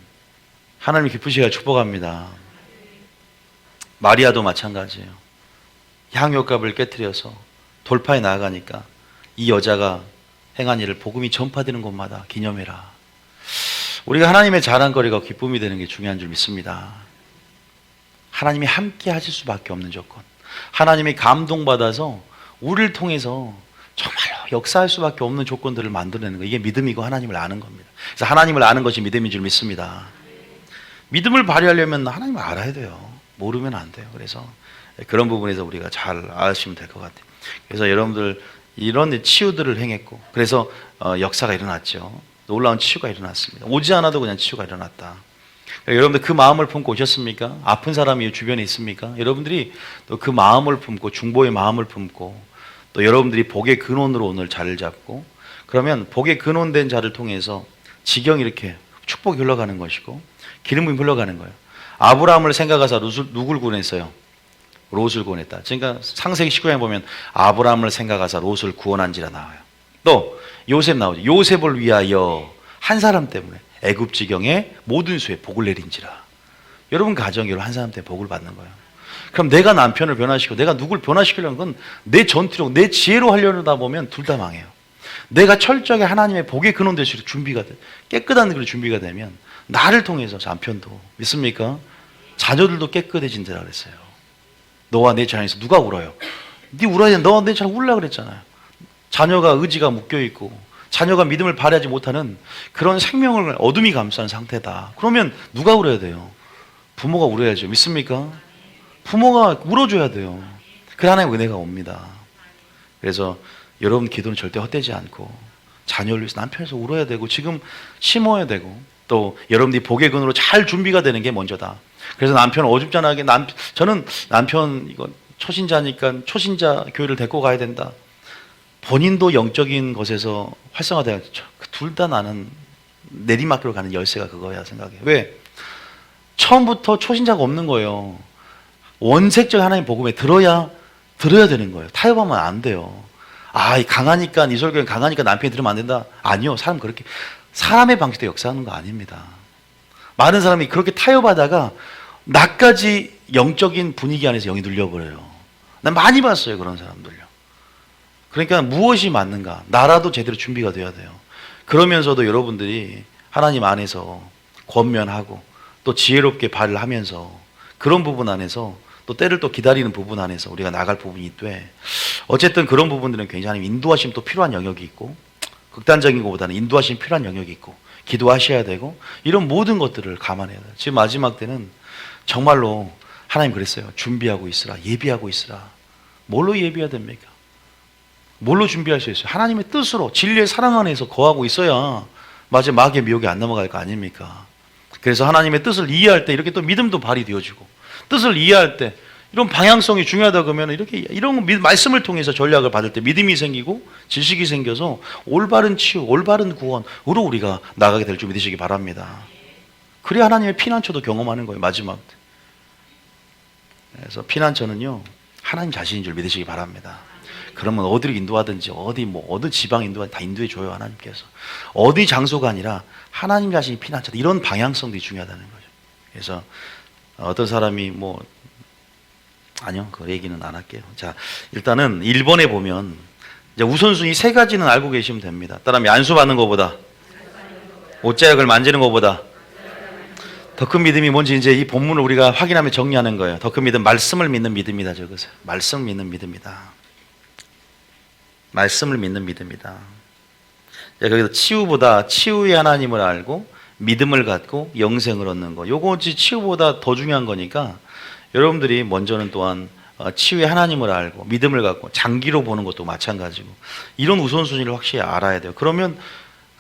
하나님 기쁘시기를 축복합니다. 마리아도 마찬가지예요. 향유값을 깨트려서 돌파해 나아가니까 이 여자가 행한 일을 복음이 전파되는 곳마다 기념해라. 우리가 하나님의 자랑거리가 기쁨이 되는 게 중요한 줄 믿습니다. 하나님이 함께 하실 수밖에 없는 조건, 하나님이 감동받아서 우리를 통해서 정말로 역사할 수밖에 없는 조건들을 만들어내는 거, 이게 믿음이고 하나님을 아는 겁니다. 그래서 하나님을 아는 것이 믿음인 줄 믿습니다. 믿음을 발휘하려면 하나님을 알아야 돼요. 모르면 안 돼요. 그래서 그런 부분에서 우리가 잘 아시면 될 것 같아요. 그래서 여러분들 이런 치유들을 행했고, 그래서 역사가 일어났죠. 놀라운 치유가 일어났습니다. 오지 않아도 그냥 치유가 일어났다. 여러분들 그 마음을 품고 오셨습니까? 아픈 사람이 주변에 있습니까? 여러분들이 또 그 마음을 품고, 중보의 마음을 품고, 또 여러분들이 복의 근원으로 오늘 자리를 잡고, 그러면 복의 근원된 자를 통해서 지경이 이렇게 축복이 흘러가는 것이고 기름이 흘러가는 거예요. 아브라함을 생각하사 누굴 구원했어요? 롯을 구원했다. 그러니까 창세기 19장에 보면 아브라함을 생각하사 롯을 구원한지라 나와요. 또 요셉 나오죠. 요셉을 위하여 한 사람 때문에 애굽 지경에 모든 수에 복을 내린지라. 여러분 가정이 여러분 한 사람 때문에 복을 받는 거예요. 그럼 내가 남편을 변화시키고 내가 누굴 변화시키려는 건 내 전투력, 내 지혜로 하려다 보면 둘 다 망해요. 내가 철저하게 하나님의 복의 근원 될 수 있도록 준비가 돼, 깨끗한 그런 준비가 되면 나를 통해서 남편도 믿습니까? 자녀들도 깨끗해진다고 그랬어요. 너와 내 자녀에서 누가 울어요? 네 울어야 돼. 너와 내 자녀 울라 그랬잖아요. 자녀가 의지가 묶여있고 자녀가 믿음을 발휘하지 못하는 그런 생명을 어둠이 감싸는 상태다. 그러면 누가 울어야 돼요? 부모가 울어야죠. 믿습니까? 부모가 울어줘야 돼요. 그래 하나님의 은혜가 옵니다. 그래서 여러분 기도는 절대 헛되지 않고 자녀를 위해서 남편에서 울어야 되고 지금 심어야 되고 또 여러분들이 복의 근으로 잘 준비가 되는 게 먼저다. 그래서 남편을 어줍잖아게 저는 남편 이거 초신자니까 초신자 교회를 데리고 가야 된다. 본인도 영적인 것에서 활성화돼야 둘 다 나는 내리막으로 가는 열쇠가 그거야 생각해. 왜? 처음부터 초신자가 없는 거예요. 원색적 하나님 복음에 들어야 되는 거예요. 타협하면 안 돼요. 이 강하니까 이 설교는 강하니까 남편이 들으면 안 된다. 아니요. 사람 그렇게 사람의 방식대로 역사하는 거 아닙니다. 많은 사람이 그렇게 타협하다가 나까지 영적인 분위기 안에서 영이 눌려버려요. 난 많이 봤어요. 그런 사람들요. 그러니까 무엇이 맞는가? 나라도 제대로 준비가 돼야 돼요. 그러면서도 여러분들이 하나님 안에서 권면하고 또 지혜롭게 발을 하면서 그런 부분 안에서 또 때를 또 기다리는 부분 안에서 우리가 나갈 부분이 있되, 어쨌든 그런 부분들은 굉장히 인도하심 또 필요한 영역이 있고, 극단적인 것보다는 인도하심 필요한 영역이 있고, 기도하셔야 되고, 이런 모든 것들을 감안해야 돼요. 지금 마지막 때는 정말로 하나님 그랬어요. 준비하고 있으라, 예비하고 있으라. 뭘로 예비해야 됩니까? 뭘로 준비할 수 있어요? 하나님의 뜻으로 진리의 사랑 안에서 거하고 있어야 마지막에 미혹이 안 넘어갈 거 아닙니까? 그래서 하나님의 뜻을 이해할 때 이렇게 또 믿음도 발휘되어지고, 뜻을 이해할 때 이런 방향성이 중요하다 그러면 이렇게 이런 말씀을 통해서 전략을 받을 때 믿음이 생기고 지식이 생겨서 올바른 치유, 올바른 구원으로 우리가 나가게 될 줄 믿으시기 바랍니다. 그래야 하나님의 피난처도 경험하는 거예요. 마지막 때. 그래서 피난처는요 하나님 자신인 줄 믿으시기 바랍니다. 그러면 어디를 인도하든지 어느 지방 인도하든지 다 인도해 줘요. 하나님께서. 어디 장소가 아니라 하나님 자신이 피난처다. 이런 방향성들이 중요하다는 거죠. 그래서 어떤 사람이 아니요, 그 얘기는 안 할게요. 자, 일단은 1번에 보면 이제 우선순위 3가지는 알고 계시면 됩니다. 따라하면 안수 받는 것보다, 옷자락을 만지는 것보다 더 큰 믿음이 뭔지 이제 이 본문을 우리가 확인하며 정리하는 거예요. 더 큰 믿음, 말씀을 믿는 믿음이다. 적으세요. 말씀을 믿는 믿음이다. 말씀을 믿는 믿음이다. 거기서 치유보다 치유의 하나님을 알고 믿음을 갖고 영생을 얻는 거. 요거지 치유보다 더 중요한 거니까 여러분들이 먼저는 또한 치유의 하나님을 알고 믿음을 갖고 장기로 보는 것도 마찬가지고 이런 우선순위를 확실히 알아야 돼요. 그러면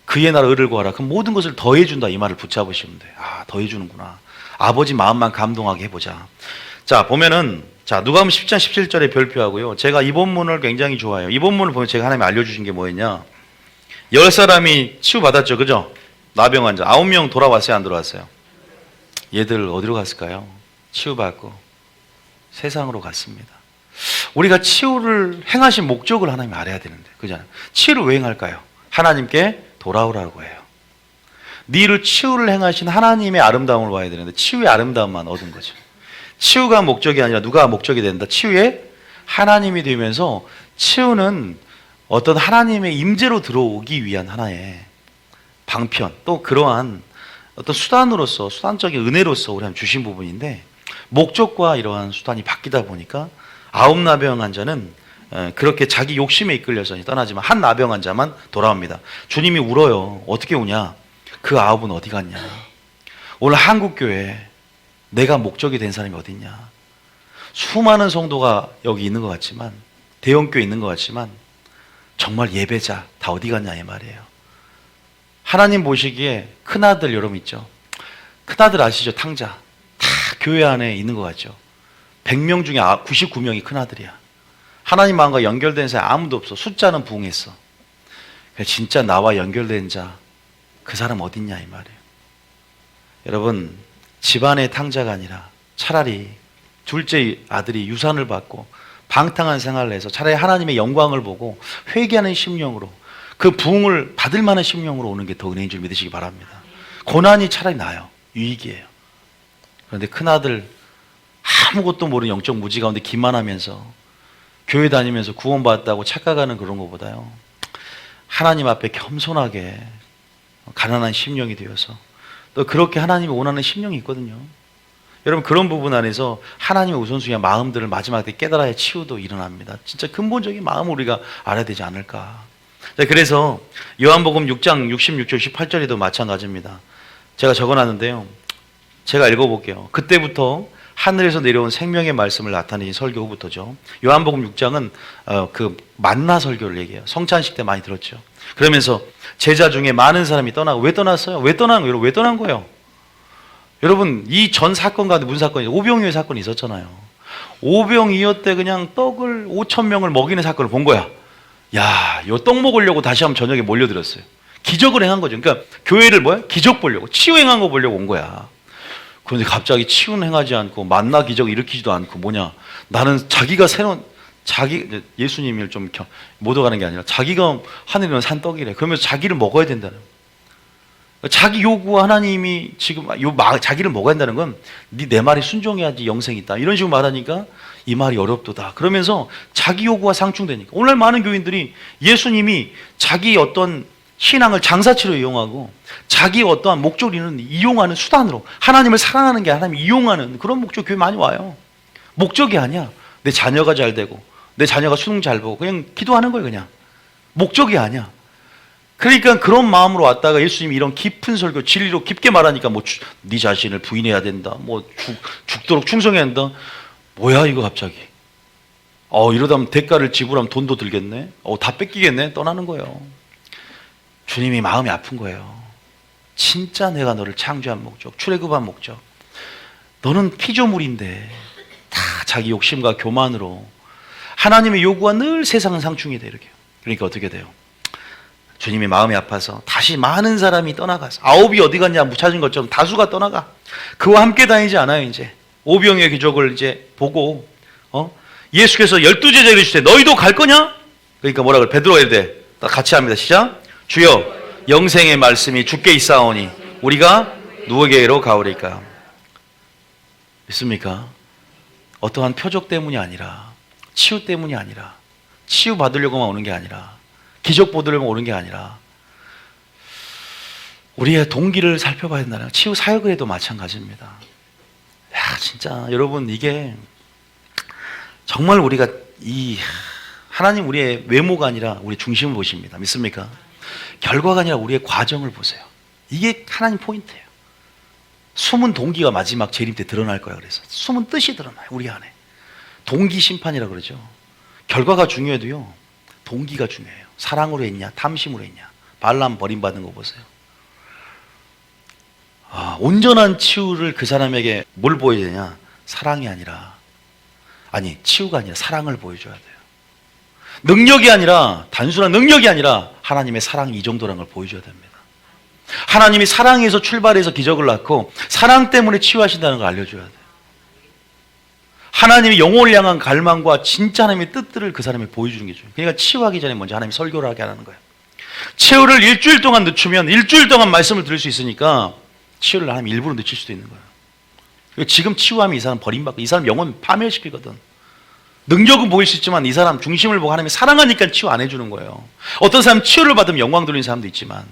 그의 나라 의를 구하라. 그럼 모든 것을 더해준다 이 말을 붙잡으시면 돼요. 더해주는구나. 아버지 마음만 감동하게 해보자. 자, 보면은 누가복음 10장 17절에 별표하고요. 제가 이 본문을 굉장히 좋아해요. 이 본문을 보면 제가 하나님이 알려주신 게 뭐였냐. 10사람이 치유받았죠. 그죠? 나병 환자 9명 돌아왔어요? 안 돌아왔어요? 얘들 어디로 갔을까요? 치유받고 세상으로 갔습니다. 우리가 치유를 행하신 목적을 하나님 알아야 되는데, 그잖아요. 치유를 왜 행할까요? 하나님께 돌아오라고 해요. 너희를 치유를 행하신 하나님의 아름다움을 봐야 되는데 치유의 아름다움만 얻은 거죠. 치유가 목적이 아니라 누가 목적이 된다? 치유의 하나님이 되면서 치유는 어떤 하나님의 임재로 들어오기 위한 하나의 방편, 또 그러한 어떤 수단적인 은혜로서 우리 하나님 주신 부분인데, 목적과 이러한 수단이 바뀌다 보니까 9 나병 환자는 그렇게 자기 욕심에 이끌려서 떠나지만 한 나병 환자만 돌아옵니다. 주님이 울어요. 어떻게 우냐? 그 9은 어디 갔냐? 오늘 한국교회에 내가 목적이 된 사람이 어디 있냐? 수많은 성도가 여기 있는 것 같지만, 대형교회 있는 것 같지만 정말 예배자 다 어디 갔냐 이 말이에요. 하나님 보시기에 큰아들 여러분 있죠? 큰아들 아시죠? 탕자. 다 교회 안에 있는 것 같죠? 100명 중에 99명이 큰아들이야. 하나님 마음과 연결된 사람 아무도 없어. 숫자는 부응했어. 진짜 나와 연결된 자, 그 사람 어딨냐 이 말이에요. 여러분, 집안의 탕자가 아니라 차라리 둘째 아들이 유산을 받고 방탕한 생활을 해서 차라리 하나님의 영광을 보고 회개하는 심령으로, 그 부흥을 받을 만한 심령으로 오는 게 더 은혜인 줄 믿으시기 바랍니다. 고난이 차라리 나아요. 유익이에요. 그런데 큰아들 아무것도 모르는 영적 무지 가운데 기만하면서 교회 다니면서 구원받았다고 착각하는 그런 것보다요, 하나님 앞에 겸손하게 가난한 심령이 되어서 또 그렇게 하나님이 원하는 심령이 있거든요. 여러분, 그런 부분 안에서 하나님의 우선순위와 마음들을 마지막 때 깨달아야 치유도 일어납니다. 진짜 근본적인 마음을 우리가 알아야 되지 않을까. 자, 그래서 요한복음 6장 66절 18절에도 마찬가지입니다. 제가 적어놨는데요, 제가 읽어볼게요. 그때부터 하늘에서 내려온 생명의 말씀을 나타내신 설교 후부터죠. 요한복음 6장은 그 만나 설교를 얘기해요. 성찬식 때 많이 들었죠. 그러면서 제자 중에 많은 사람이 떠나고, 왜 떠났어요? 왜 떠난 거예요? 왜 떠난 거예요? 여러분, 이 전 사건 가운데 무슨 사건이, 오병이어 사건이 있었잖아요. 오병이어 때 그냥 떡을 5,000명을 먹이는 사건을 본 거야. 야, 요 떡 먹으려고 다시 한번 저녁에 몰려들었어요. 기적을 행한 거죠. 그러니까 교회를 뭐야? 기적 보려고, 치유 행한 거 보려고 온 거야. 그런데 갑자기 치유는 행하지 않고 만나 기적을 일으키지도 않고, 뭐냐, 나는 자기가 새로운, 예수님을 좀 못 오가는 게 아니라 자기가 하늘에 산 떡이래. 그러면서 자기를 먹어야 된다는 거예요. 자기 요구와 하나님이 지금 자기를 먹어야 한다는 건 내 말에 순종해야지 영생이 있다, 이런 식으로 말하니까 이 말이 어렵도다 그러면서 자기 요구와 상충되니까 오늘 많은 교인들이 예수님이 자기 어떤 신앙을 장사치로 이용하고 자기 어떠한 목적을 이용하는 수단으로, 하나님을 사랑하는 게 하나님 이용하는 그런 목적 교회 많이 와요. 목적이 아니야. 내 자녀가 잘 되고 내 자녀가 수능 잘 보고 그냥 기도하는 거예요. 그냥 목적이 아니야. 그러니까 그런 마음으로 왔다가 예수님이 이런 깊은 설교, 진리로 깊게 말하니까 뭐 네 자신을 부인해야 된다, 뭐 죽도록 충성해야 한다. 뭐야 이거 갑자기. 이러다 대가를 지불하면 돈도 들겠네. 다 뺏기겠네. 떠나는 거예요. 주님이 마음이 아픈 거예요. 진짜 내가 너를 창조한 목적, 출애굽한 목적, 너는 피조물인데 다 자기 욕심과 교만으로 하나님의 요구와 늘 세상은 상충이 돼. 이렇게. 그러니까 어떻게 돼요? 주님이 마음이 아파서 다시 많은 사람이 떠나가서, 9이 어디 갔냐 찾은 것처럼 다수가 떠나가. 그와 함께 다니지 않아요. 이제 오병이의 기적을 이제 보고 예수께서 12제자를 주시되 너희도 갈 거냐? 그러니까 뭐라 그래? 베드로가 이르되, 같이 합니다. 시작. 주여, 영생의 말씀이 주께 있사오니 우리가 누구에게로 가오리까? 믿습니까? 어떠한 표적 때문이 아니라, 치유 때문이 아니라, 치유 받으려고만 오는 게 아니라, 기적 보려고 오는 게 아니라 우리의 동기를 살펴봐야 된다는 거예요. 치유 사역을 해도 마찬가지입니다. 야, 진짜 여러분, 이게 정말 우리가 하나님 우리의 외모가 아니라 우리 중심을 보십니다. 믿습니까? 결과가 아니라 우리의 과정을 보세요. 이게 하나님 포인트예요. 숨은 동기가 마지막 재림 때 드러날 거야. 그래서 숨은 뜻이 드러나요. 우리 안에 동기 심판이라고 그러죠. 결과가 중요해도요, 동기가 중요해요. 사랑으로 했냐, 탐심으로 했냐. 발람 버림받은 거 보세요. 온전한 치유를 그 사람에게 뭘 보여야 되냐? 사랑이 아니라, 치유가 아니라 사랑을 보여줘야 돼요. 능력이 아니라, 단순한 능력이 아니라 하나님의 사랑이 이 정도라는 걸 보여줘야 됩니다. 하나님이 사랑에서 출발해서 기적을 낳고 사랑 때문에 치유하신다는 걸 알려줘야 돼요. 하나님이 영혼을 향한 갈망과 진짜 하나님의 뜻들을 그 사람에게 보여주는 게 중요해요. 그러니까 치유하기 전에 먼저 하나님이 설교를 하게 하는 거예요. 치유를 일주일 동안 늦추면 일주일 동안 말씀을 들을 수 있으니까 치유를 하나님 일부러 늦출 수도 있는 거예요. 지금 치유하면 이 사람 버림받고 이 사람 영혼 파멸시키거든. 능력은 보일 수 있지만 이 사람 중심을 보고 하나님이 사랑하니까 치유 안 해주는 거예요. 어떤 사람 치유를 받으면 영광 돌리는 사람도 있지만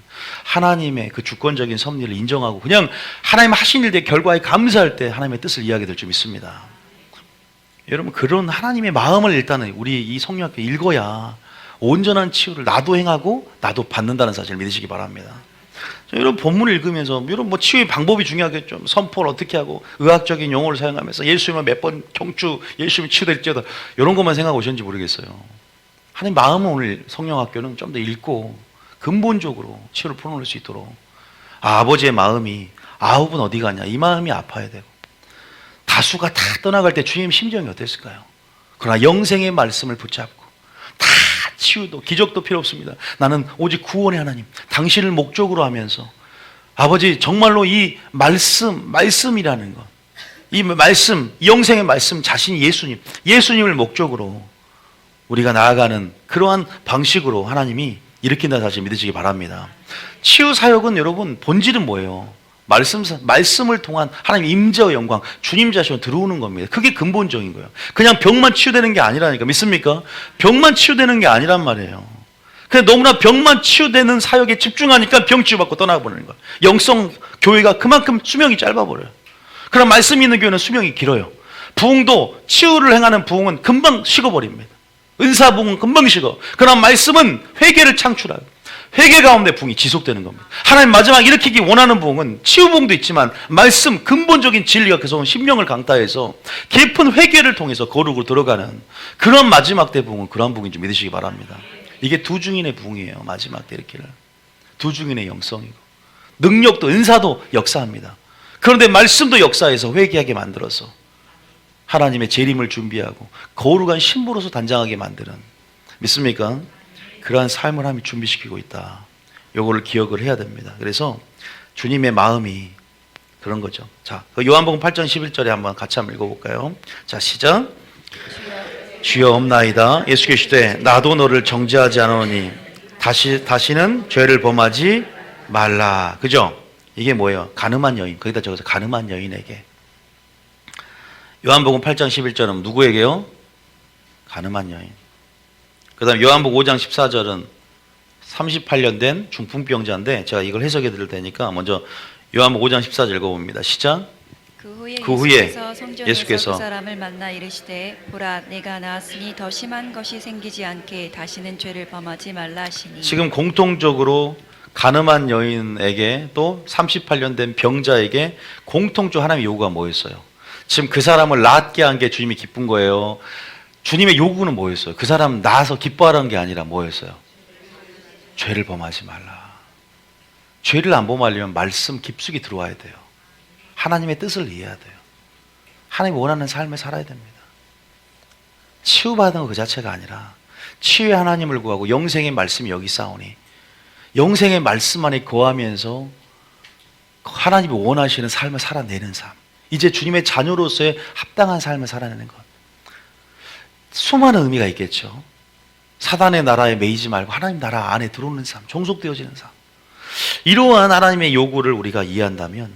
하나님의 그 주권적인 섭리를 인정하고 그냥 하나님 하신 일의 결과에 감사할 때 하나님의 뜻을 이해하게 될 줄 믿습니다. 여러분 그런 하나님의 마음을 일단은 우리 이 성령학교 읽어야 온전한 치유를 나도 행하고 나도 받는다는 사실을 믿으시기 바랍니다. 여러분 본문을 읽으면서 여러분 뭐 치유의 방법이 중요하겠죠. 선포를 어떻게 하고 의학적인 용어를 사용하면서 예수님은 몇 번 경주 예수님이 치유될지어다 이런 것만 생각하고 오셨는지 모르겠어요. 하나님 마음은 오늘 성령학교는 좀 더 읽고 근본적으로 치유를 풀어놓을 수 있도록 아버지의 마음이 아홉은 어디 가냐 이 마음이 아파야 되고 다수가 다 떠나갈 때 주님 심정이 어땠을까요? 그러나 영생의 말씀을 붙잡고 다 치유도 기적도 필요 없습니다. 나는 오직 구원의 하나님 당신을 목적으로 하면서 아버지 정말로 이 말씀이라는 것 이 말씀 영생의 말씀 자신이 예수님을 목적으로 우리가 나아가는 그러한 방식으로 하나님이 일으킨다는 사실 믿으시기 바랍니다. 치유 사역은 여러분 본질은 뭐예요? 말씀을 통한 하나님 임재의 영광 주님 자신으로 들어오는 겁니다. 그게 근본적인 거예요. 그냥 병만 치유되는 게 아니라니까 믿습니까? 병만 치유되는 게 아니란 말이에요. 그냥 너무나 병만 치유되는 사역에 집중하니까 병 치유받고 떠나버리는 거예요. 영성 교회가 그만큼 수명이 짧아버려요. 그럼 말씀이 있는 교회는 수명이 길어요. 부흥도 치유를 행하는 부흥은 금방 식어버립니다. 은사 부흥은 금방 식어. 그러나 말씀은 회개를 창출하고 회개 가운데 부흥이 지속되는 겁니다. 하나님 마지막 일으키기 원하는 부흥은 치유 부흥도 있지만 말씀 근본적인 진리가 계속 심령을 강타해서 깊은 회개를 통해서 거룩으로 들어가는 그런 마지막 때 부흥은 그런 부흥인 줄 믿으시기 바랍니다. 이게 두 증인의 부흥이에요. 마지막 때 일으키는 두 증인의 영성이고 능력도 은사도 역사합니다. 그런데 말씀도 역사해서 회개하게 만들어서 하나님의 재림을 준비하고 거룩한 신부로서 단장하게 만드는 믿습니까? 그러한 삶을 하나님이 준비시키고 있다. 요거를 기억을 해야 됩니다. 그래서 주님의 마음이 그런 거죠. 자, 요한복음 8장 11절에 한번 같이 한번 읽어볼까요? 자, 시작. 주여 없나이다. 예수께서 이르시되 나도 너를 정죄하지 않으니 다시는 죄를 범하지 말라. 그죠? 이게 뭐예요? 가늠한 여인. 거기다 적어서 가늠한 여인에게. 요한복음 8장 11절은 누구에게요? 가늠한 여인. 그 다음에 요한복음 5장 14절은 38년 된 중풍병자인데 제가 이걸 해석해 드릴 테니까 먼저 요한복음 5장 14절 읽어봅니다. 시작. 그 후에 예수께서 그 사람을 만나 이르시되 보라 내가 나았으니 더 심한 것이 생기지 않게 다시는 죄를 범하지 말라 하시니. 지금 공통적으로 가늠한 여인에게 또 38년 된 병자에게 공통적으로 하나님의 요구가 뭐였어요? 지금 그 사람을 낫게 한 게 주님이 기쁜 거예요. 주님의 요구는 뭐였어요? 그 사람 나아서 기뻐하라는 게 아니라 뭐였어요? 죄를 범하지 말라. 죄를 안 범하려면 말씀 깊숙이 들어와야 돼요. 하나님의 뜻을 이해해야 돼요. 하나님이 원하는 삶을 살아야 됩니다. 치유받은 것 그 자체가 아니라 치유의 하나님을 구하고 영생의 말씀이 여기 싸우니 영생의 말씀 안에 거하면서 하나님이 원하시는 삶을 살아내는 삶. 이제 주님의 자녀로서의 합당한 삶을 살아내는 것. 수많은 의미가 있겠죠. 사단의 나라에 매이지 말고 하나님 나라 안에 들어오는 삶, 종속되어지는 삶. 이러한 하나님의 요구를 우리가 이해한다면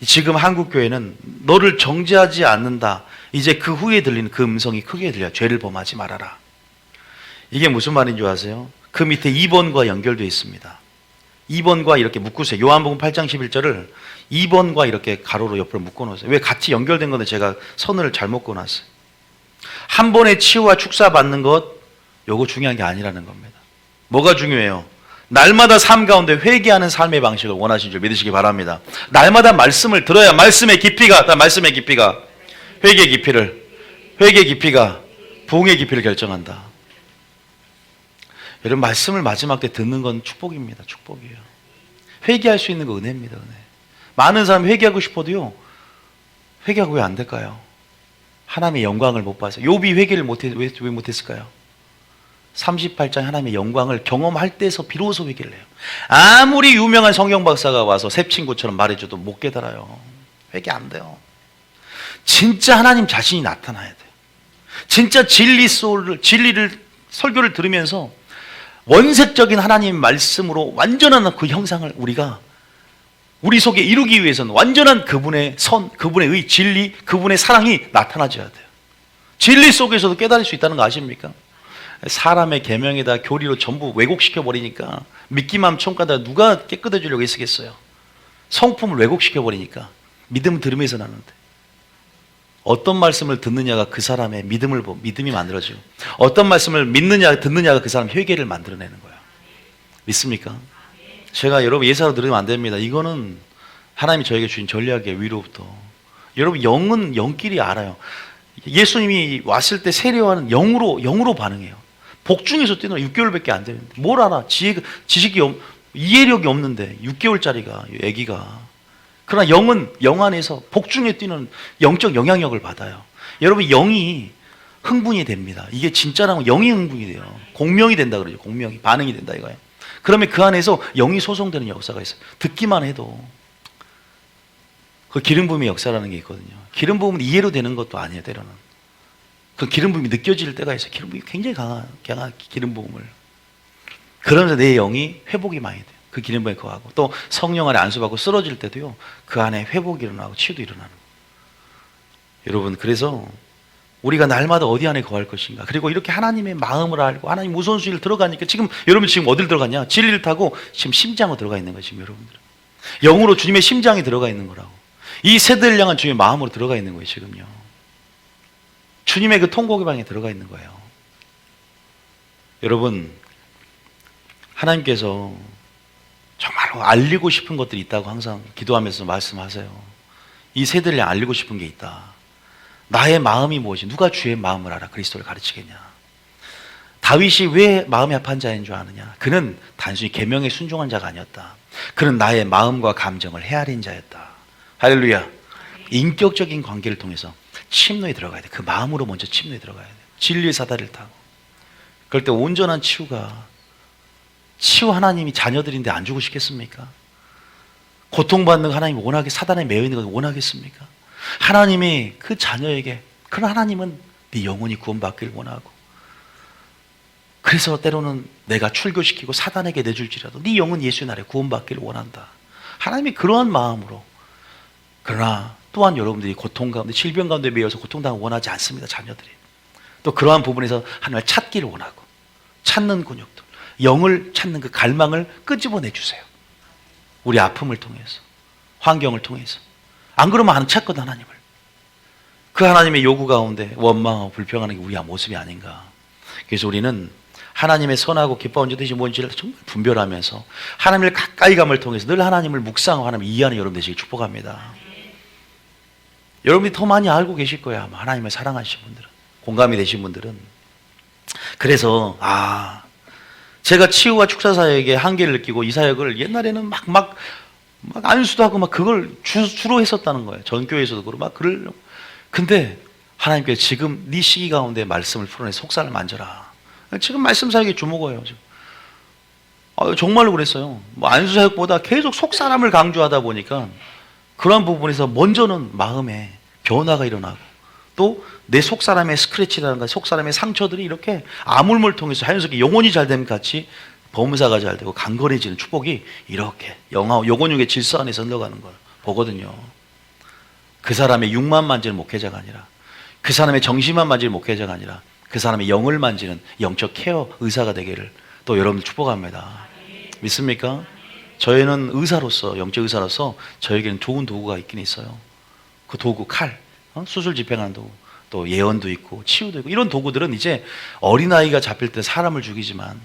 지금 한국교회는 너를 정죄하지 않는다. 이제 그 후에 들리는 그 음성이 크게 들려요. 죄를 범하지 말아라. 이게 무슨 말인 줄 아세요? 그 밑에 2번과 연결되어 있습니다. 2번과 이렇게 묶으세요. 요한복음 8장 11절을 2번과 이렇게 가로로 옆으로 묶어놓으세요. 왜 같이 연결된 건데 제가 선을 잘못 그어놨어요. 한 번에 치유와 축사받는 것, 요거 중요한 게 아니라는 겁니다. 뭐가 중요해요? 날마다 삶 가운데 회개하는 삶의 방식을 원하신 줄 믿으시기 바랍니다. 날마다 말씀을 들어야 말씀의 깊이가 회개의 깊이가 부흥의 깊이를 결정한다. 여러분 말씀을 마지막 때 듣는 건 축복입니다. 축복이에요. 회개할 수 있는 거 은혜입니다. 은혜. 많은 사람이 회개하고 싶어도요. 회개하고 왜 안 될까요? 하나님의 영광을 못 봐서. 욥이 회개를 왜 못했을까요? 38장 하나님의 영광을 경험할 때서 비로소 회개를 해요. 아무리 유명한 성경 박사가 와서 새 친구처럼 말해줘도 못 깨달아요. 회개 안 돼요. 진짜 하나님 자신이 나타나야 돼요. 진짜 진리를 설교를 들으면서 원색적인 하나님 말씀으로 완전한 그 형상을 우리가 우리 속에 이루기 위해서는 완전한 그분의 선, 그분의 의, 진리, 그분의 사랑이 나타나줘야 돼요. 진리 속에서도 깨달을 수 있다는 거 아십니까? 사람의 계명에다 교리로 전부 왜곡시켜버리니까 믿기만 총가다 누가 깨끗해지려고 애쓰겠어요. 성품을 왜곡시켜버리니까 믿음 들으면서 나는데 어떤 말씀을 듣느냐가 그 사람의 믿음이 만들어지고, 어떤 말씀을 믿느냐 듣느냐가 그 사람 회개를 만들어내는 거예요. 믿습니까? 제가 여러분 예사로 들으면 안 됩니다. 이거는 하나님이 저에게 주신 전략이에요. 위로부터. 여러분 영은 영끼리 알아요. 예수님이 왔을 때 세례요한은 영으로 반응해요. 복중에서 뛰는 6개월밖에 안 되는데 뭘 알아? 지식이 이해력이 없는데 6개월짜리가 아기가. 그러나 영은 영 안에서 복중에 뛰는 영적 영향력을 받아요. 여러분 영이 흥분이 됩니다. 이게 진짜라면 영이 흥분이 돼요. 공명이 된다 그러죠. 공명이 반응이 된다 이거예요. 그러면 그 안에서 영이 소송되는 역사가 있어요. 듣기만 해도. 그 기름 부음의 역사라는 게 있거든요. 기름 부음은 이해로 되는 것도 아니에요. 때로는 그 기름 부음이 느껴질 때가 있어요. 기름 부음이 굉장히 강한 기름 부음을. 그러면서 내 영이 회복이 많이 돼요. 그 기름 부음에 거하고 또 성령 안에 안수받고 쓰러질 때도요. 그 안에 회복이 일어나고 치유도 일어나는 거예요. 여러분 그래서 우리가 날마다 어디 안에 거할 것인가. 그리고 이렇게 하나님의 마음을 알고 하나님 우선순위를 들어가니까 여러분 지금 어딜 들어갔냐? 진리를 타고 지금 심장으로 들어가 있는 거예요. 지금 여러분들은 영으로 주님의 심장이 들어가 있는 거라고. 이 세대를 향한 주님의 마음으로 들어가 있는 거예요. 지금요. 주님의 그 통곡의 방에 들어가 있는 거예요. 여러분 하나님께서 정말로 알리고 싶은 것들이 있다고 항상 기도하면서 말씀하세요. 이 세대를 향해 알리고 싶은 게 있다. 나의 마음이 무엇이? 누가 주의 마음을 알아? 그리스도를 가르치겠냐? 다윗이 왜 마음이 아픈 자인 줄 아느냐? 그는 단순히 계명에 순종한 자가 아니었다. 그는 나의 마음과 감정을 헤아린 자였다. 할렐루야. 인격적인 관계를 통해서 침노에 들어가야 돼. 그 마음으로 먼저 침노에 들어가야 돼. 진리의 사다리를 타고. 그럴 때 온전한 치유 하나님이 자녀들인데 안 주고 싶겠습니까? 고통받는 거 하나님이 원하게 사단에 매여 있는 걸 원하겠습니까? 하나님이 그 자녀에게, 그런 하나님은 네 영혼이 구원받기를 원하고, 그래서 때로는 내가 출교시키고 사단에게 내줄지라도 네 영혼 예수의 날에 구원받기를 원한다. 하나님이 그러한 마음으로. 그러나 또한 여러분들이 고통 가운데 질병 가운데 매여서 고통당을 원하지 않습니다. 자녀들이 또 그러한 부분에서 하나님을 찾기를 원하고, 찾는 근육들, 영을 찾는 그 갈망을 끄집어내 주세요. 우리 아픔을 통해서, 환경을 통해서. 안 그러면 안 찾거든 하나님을. 그 하나님의 요구 가운데 원망하고 불평하는 게 우리의 모습이 아닌가. 그래서 우리는 하나님의 선하고 기뻐하는 뜻이 뭔지를 정말 분별하면서 하나님을 가까이 감을 통해서 늘 하나님을 묵상하고 하나님을 이해하는 여러분 되시길 축복합니다. 여러분이 더 많이 알고 계실 거야. 하나님을 사랑하시는 분들은, 공감이 되신 분들은. 그래서 제가 치유와 축사 사역의 한계를 느끼고 이 사역을 옛날에는 막 안수도 하고 막 그걸 주로 했었다는 거예요. 전교회에서도 그러고 막 근데 하나님께서 지금 네 시기 가운데 말씀을 풀어내 속살을 만져라. 지금 말씀 사역에 주목해요. 지금. 정말로 그랬어요. 안수 사역보다 계속 속사람을 강조하다 보니까 그런 부분에서 먼저는 마음에 변화가 일어나고, 또 내 속사람의 스크래치라든가 속사람의 상처들이 이렇게 아물물 통해서 자연스럽게 영혼이 잘 되면 같이 범사가 잘 되고 강건해지는 축복이 이렇게 영혼육의 질서 안에서 흘러가는 걸 보거든요. 그 사람의 육만 만지는 목회자가 아니라, 그 사람의 정신만 만지는 목회자가 아니라 그 사람의 영을 만지는 영적 케어 의사가 되기를 또 여러분들 축복합니다. 믿습니까? 저희는 의사로서, 영적 의사로서 저에게는 좋은 도구가 있긴 있어요. 그 도구, 칼, 수술 집행하는 도구, 또 예언도 있고 치유도 있고, 이런 도구들은 이제 어린아이가 잡힐 때 사람을 죽이지만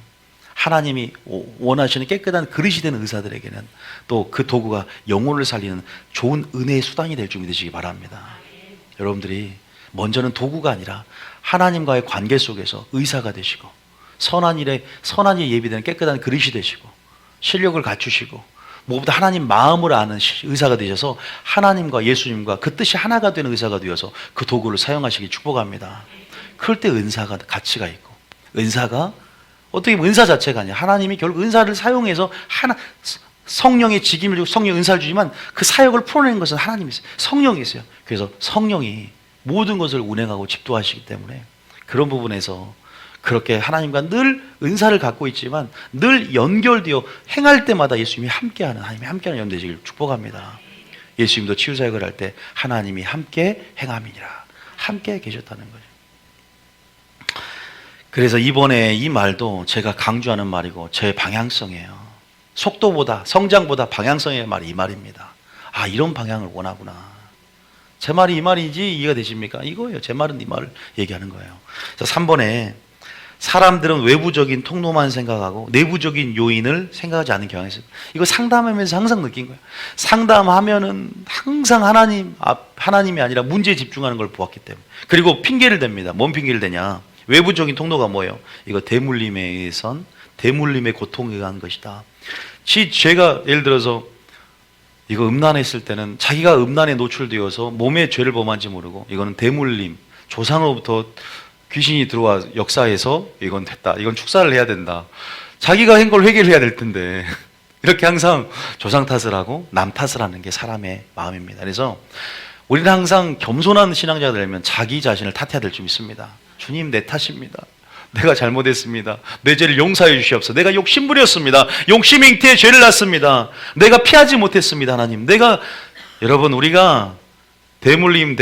하나님이 원하시는 깨끗한 그릇이 되는 의사들에게는 또 그 도구가 영혼을 살리는 좋은 은혜의 수단이 될 줄 믿으시기 바랍니다. 여러분들이 먼저는 도구가 아니라 하나님과의 관계 속에서 의사가 되시고, 선한 일에 예비되는 깨끗한 그릇이 되시고, 실력을 갖추시고, 무엇보다 하나님 마음을 아는 의사가 되셔서 하나님과 예수님과 그 뜻이 하나가 되는 의사가 되어서 그 도구를 사용하시기 축복합니다. 그럴 때 은사가 가치가 있고, 은사가 어떻게 보면 은사 자체가 아니야. 하나님이 결국 은사를 사용해서 성령의 직임을 주고 성령 은사를 주지만 그 사역을 풀어내는 것은 하나님이 있어요. 성령이 있어요. 그래서 성령이 모든 것을 운행하고 집도하시기 때문에 그런 부분에서 그렇게 하나님과 늘 은사를 갖고 있지만 늘 연결되어 행할 때마다 예수님이 함께하는, 하나님이 함께하는 여러분 되시길 축복합니다. 예수님도 치유사역을 할 때 하나님이 함께 행함이니라, 함께 계셨다는 거죠. 그래서 이번에 이 말도 제가 강조하는 말이고 제 방향성이에요. 속도보다, 성장보다 방향성의 말이 이 말입니다. 이런 방향을 원하구나. 제 말이 이 말이지 이해가 되십니까? 이거예요. 제 말은 이 말을 얘기하는 거예요. 자, 3번에 사람들은 외부적인 통로만 생각하고 내부적인 요인을 생각하지 않는 경향이 있어요. 이거 상담하면서 항상 느낀 거예요. 상담하면은 항상 하나님이 아니라 문제에 집중하는 걸 보았기 때문에. 그리고 핑계를 댑니다. 뭔 핑계를 대냐? 외부적인 통로가 뭐예요? 이거 대물림에 의해선 대물림의 고통에 의한 것이다. 제가 예를 들어서 이거 음란했을 때는 자기가 음란에 노출되어서 몸에 죄를 범한지 모르고 이거는 대물림, 조상으로부터 귀신이 들어와 역사해서 이건 됐다. 이건 축사를 해야 된다. 자기가 한 걸 회개를 해야 될 텐데 이렇게 항상 조상 탓을 하고 남 탓을 하는 게 사람의 마음입니다. 그래서 우리는 항상 겸손한 신앙자가 되려면 자기 자신을 탓해야 될 줄 믿습니다. 주님, 내 탓입니다. 내가 잘못했습니다. 내 죄를 용서해 주시옵소서. 내가 욕심부렸습니다. 욕심 잉태에 죄를 낳습니다. 내가 피하지 못했습니다. 하나님, 여러분, 우리가 대물림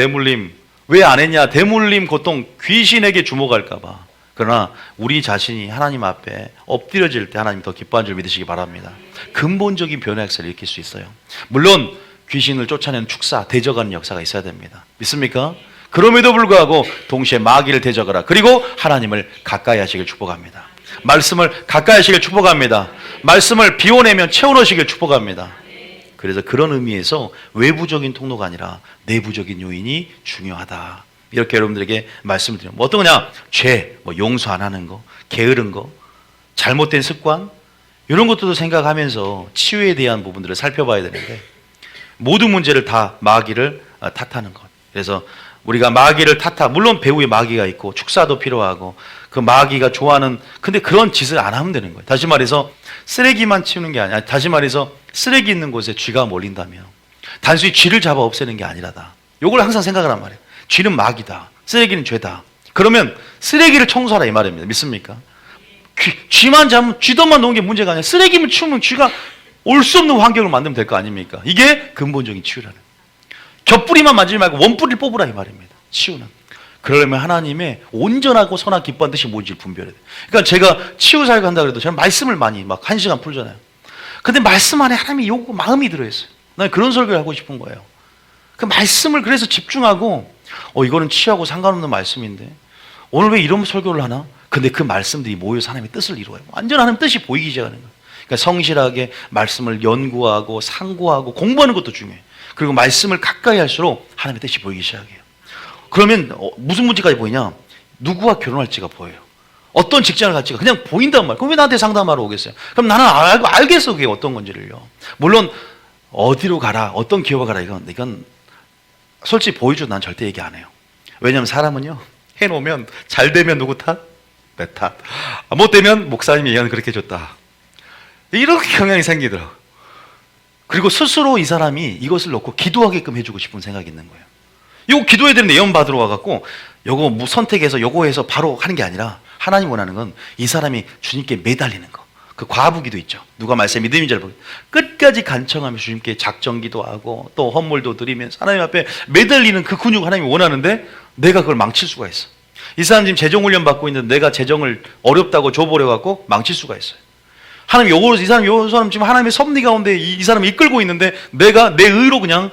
왜 안 했냐? 대물림 고통, 귀신에게 주목할까 봐. 그러나 우리 자신이 하나님 앞에 엎드려질 때 하나님 더 기뻐하는 줄 믿으시기 바랍니다. 근본적인 변화의 역사를 일으킬 수 있어요. 물론 귀신을 쫓아내는 축사, 대적하는 역사가 있어야 됩니다. 믿습니까? 그럼에도 불구하고 동시에 마귀를 대적하라. 그리고 하나님을 가까이 하시길 축복합니다. 말씀을 가까이 하시길 축복합니다. 말씀을 비워내면 채워넣으시길 축복합니다. 그래서 그런 의미에서 외부적인 통로가 아니라 내부적인 요인이 중요하다. 이렇게 여러분들에게 말씀을 드려요. 어떤 거냐? 죄, 용서 안 하는 거, 게으른 거, 잘못된 습관, 이런 것들도 생각하면서 치유에 대한 부분들을 살펴봐야 되는데 모든 문제를 다 마귀를 탓하는 것. 그래서 우리가 마귀를 물론 배후에 마귀가 있고 축사도 필요하고 그 마귀가 좋아하는, 근데 그런 짓을 안 하면 되는 거예요. 다시 말해서 쓰레기만 치우는 게 아니라, 다시 말해서 쓰레기 있는 곳에 쥐가 몰린다면 단순히 쥐를 잡아 없애는 게 아니라다. 요걸 항상 생각을 한 말이에요. 쥐는 마귀다. 쓰레기는 죄다. 그러면 쓰레기를 청소하라 이 말입니다. 믿습니까? 쥐만 잡으면, 쥐도만 놓은 게 문제가 아니라 쓰레기만 치우면 쥐가 올 수 없는 환경을 만들면 될 거 아닙니까? 이게 근본적인 치유라는 거예요. 겹뿌리만 만지지 말고 원뿌리를 뽑으라 이 말입니다. 치유는. 그러려면 하나님의 온전하고 선한 기뻐한 뜻이 뭔지를 분별해야 돼요. 그러니까 제가 치유 사역을 한다 그래도 저는 말씀을 많이 막 1시간 풀잖아요. 근데 말씀 안에 하나님의 요구, 마음이 들어있어요. 난 그런 설교를 하고 싶은 거예요. 그 말씀을 그래서 집중하고 이거는 치유하고 상관없는 말씀인데 오늘 왜 이런 설교를 하나? 근데 그 말씀들이 모여서 하나님의 뜻을 이루어요. 완전 하나님의 뜻이 보이기 시작하는 거예요. 그러니까 성실하게 말씀을 연구하고 상고하고 공부하는 것도 중요해요. 그리고 말씀을 가까이 할수록 하나님의 뜻이 보이기 시작해요. 그러면 무슨 문제까지 보이냐? 누구와 결혼할지가 보여요. 어떤 직장을 갈지가 그냥 보인단 말이에요. 그럼 왜 나한테 상담하러 오겠어요? 그럼 나는 알겠어 그게 어떤 건지를요. 물론 어디로 가라, 어떤 기업을 가라 이건 솔직히 보여줘도 난 절대 얘기 안 해요. 왜냐하면 사람은요, 해놓으면 잘 되면 누구 탓? 내 탓. 못 되면 목사님이 얘는 그렇게 해줬다. 이렇게 경향이 생기더라고요. 그리고 스스로 이 사람이 이것을 놓고 기도하게끔 해주고 싶은 생각이 있는 거예요. 이거 기도해야 되는데 예언 받으러 와갖고 요거 선택해서 요거 해서 바로 하는 게 아니라 하나님 원하는 건 이 사람이 주님께 매달리는 거. 그 과부기도 있죠. 누가 말씀에 믿음인 줄 알고 끝까지 간청하면서 주님께 작정기도 하고 또 헌물도 드리면서 하나님 앞에 매달리는 그 근육 하나님이 원하는데 내가 그걸 망칠 수가 있어. 이 사람 지금 재정훈련 받고 있는데 내가 재정을 어렵다고 줘버려갖고 망칠 수가 있어요. 하나님 이 사람 지금 하나님의 섭리 가운데 이 사람을 이끌고 있는데 내가 내 의로 그냥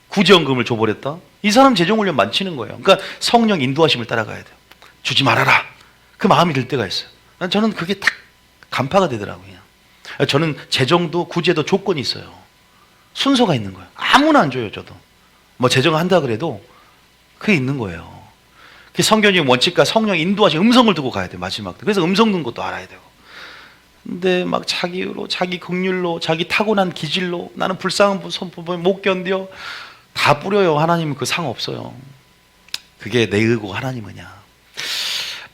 구제연금을 줘버렸다? 이 사람 재정훈련 망치는 거예요. 그러니까 성령 인도하심을 따라가야 돼요. 주지 말아라. 그 마음이 들 때가 있어요. 저는 그게 딱 간파가 되더라고요. 저는 재정도 구제도 조건이 있어요. 순서가 있는 거예요. 아무나 안 줘요, 저도. 재정을 한다 그래도 그게 있는 거예요. 그 성경적인 원칙과 성령 인도하신 음성을 두고 가야 돼요, 마지막 때. 그래서 음성 듣는 것도 알아야 되고. 근데 막 자기 의로, 자기 긍휼로, 자기 타고난 기질로 나는 불쌍한 부분 못 견뎌 다 뿌려요. 하나님은 그 상 없어요. 그게 내 의고 하나님 의냐.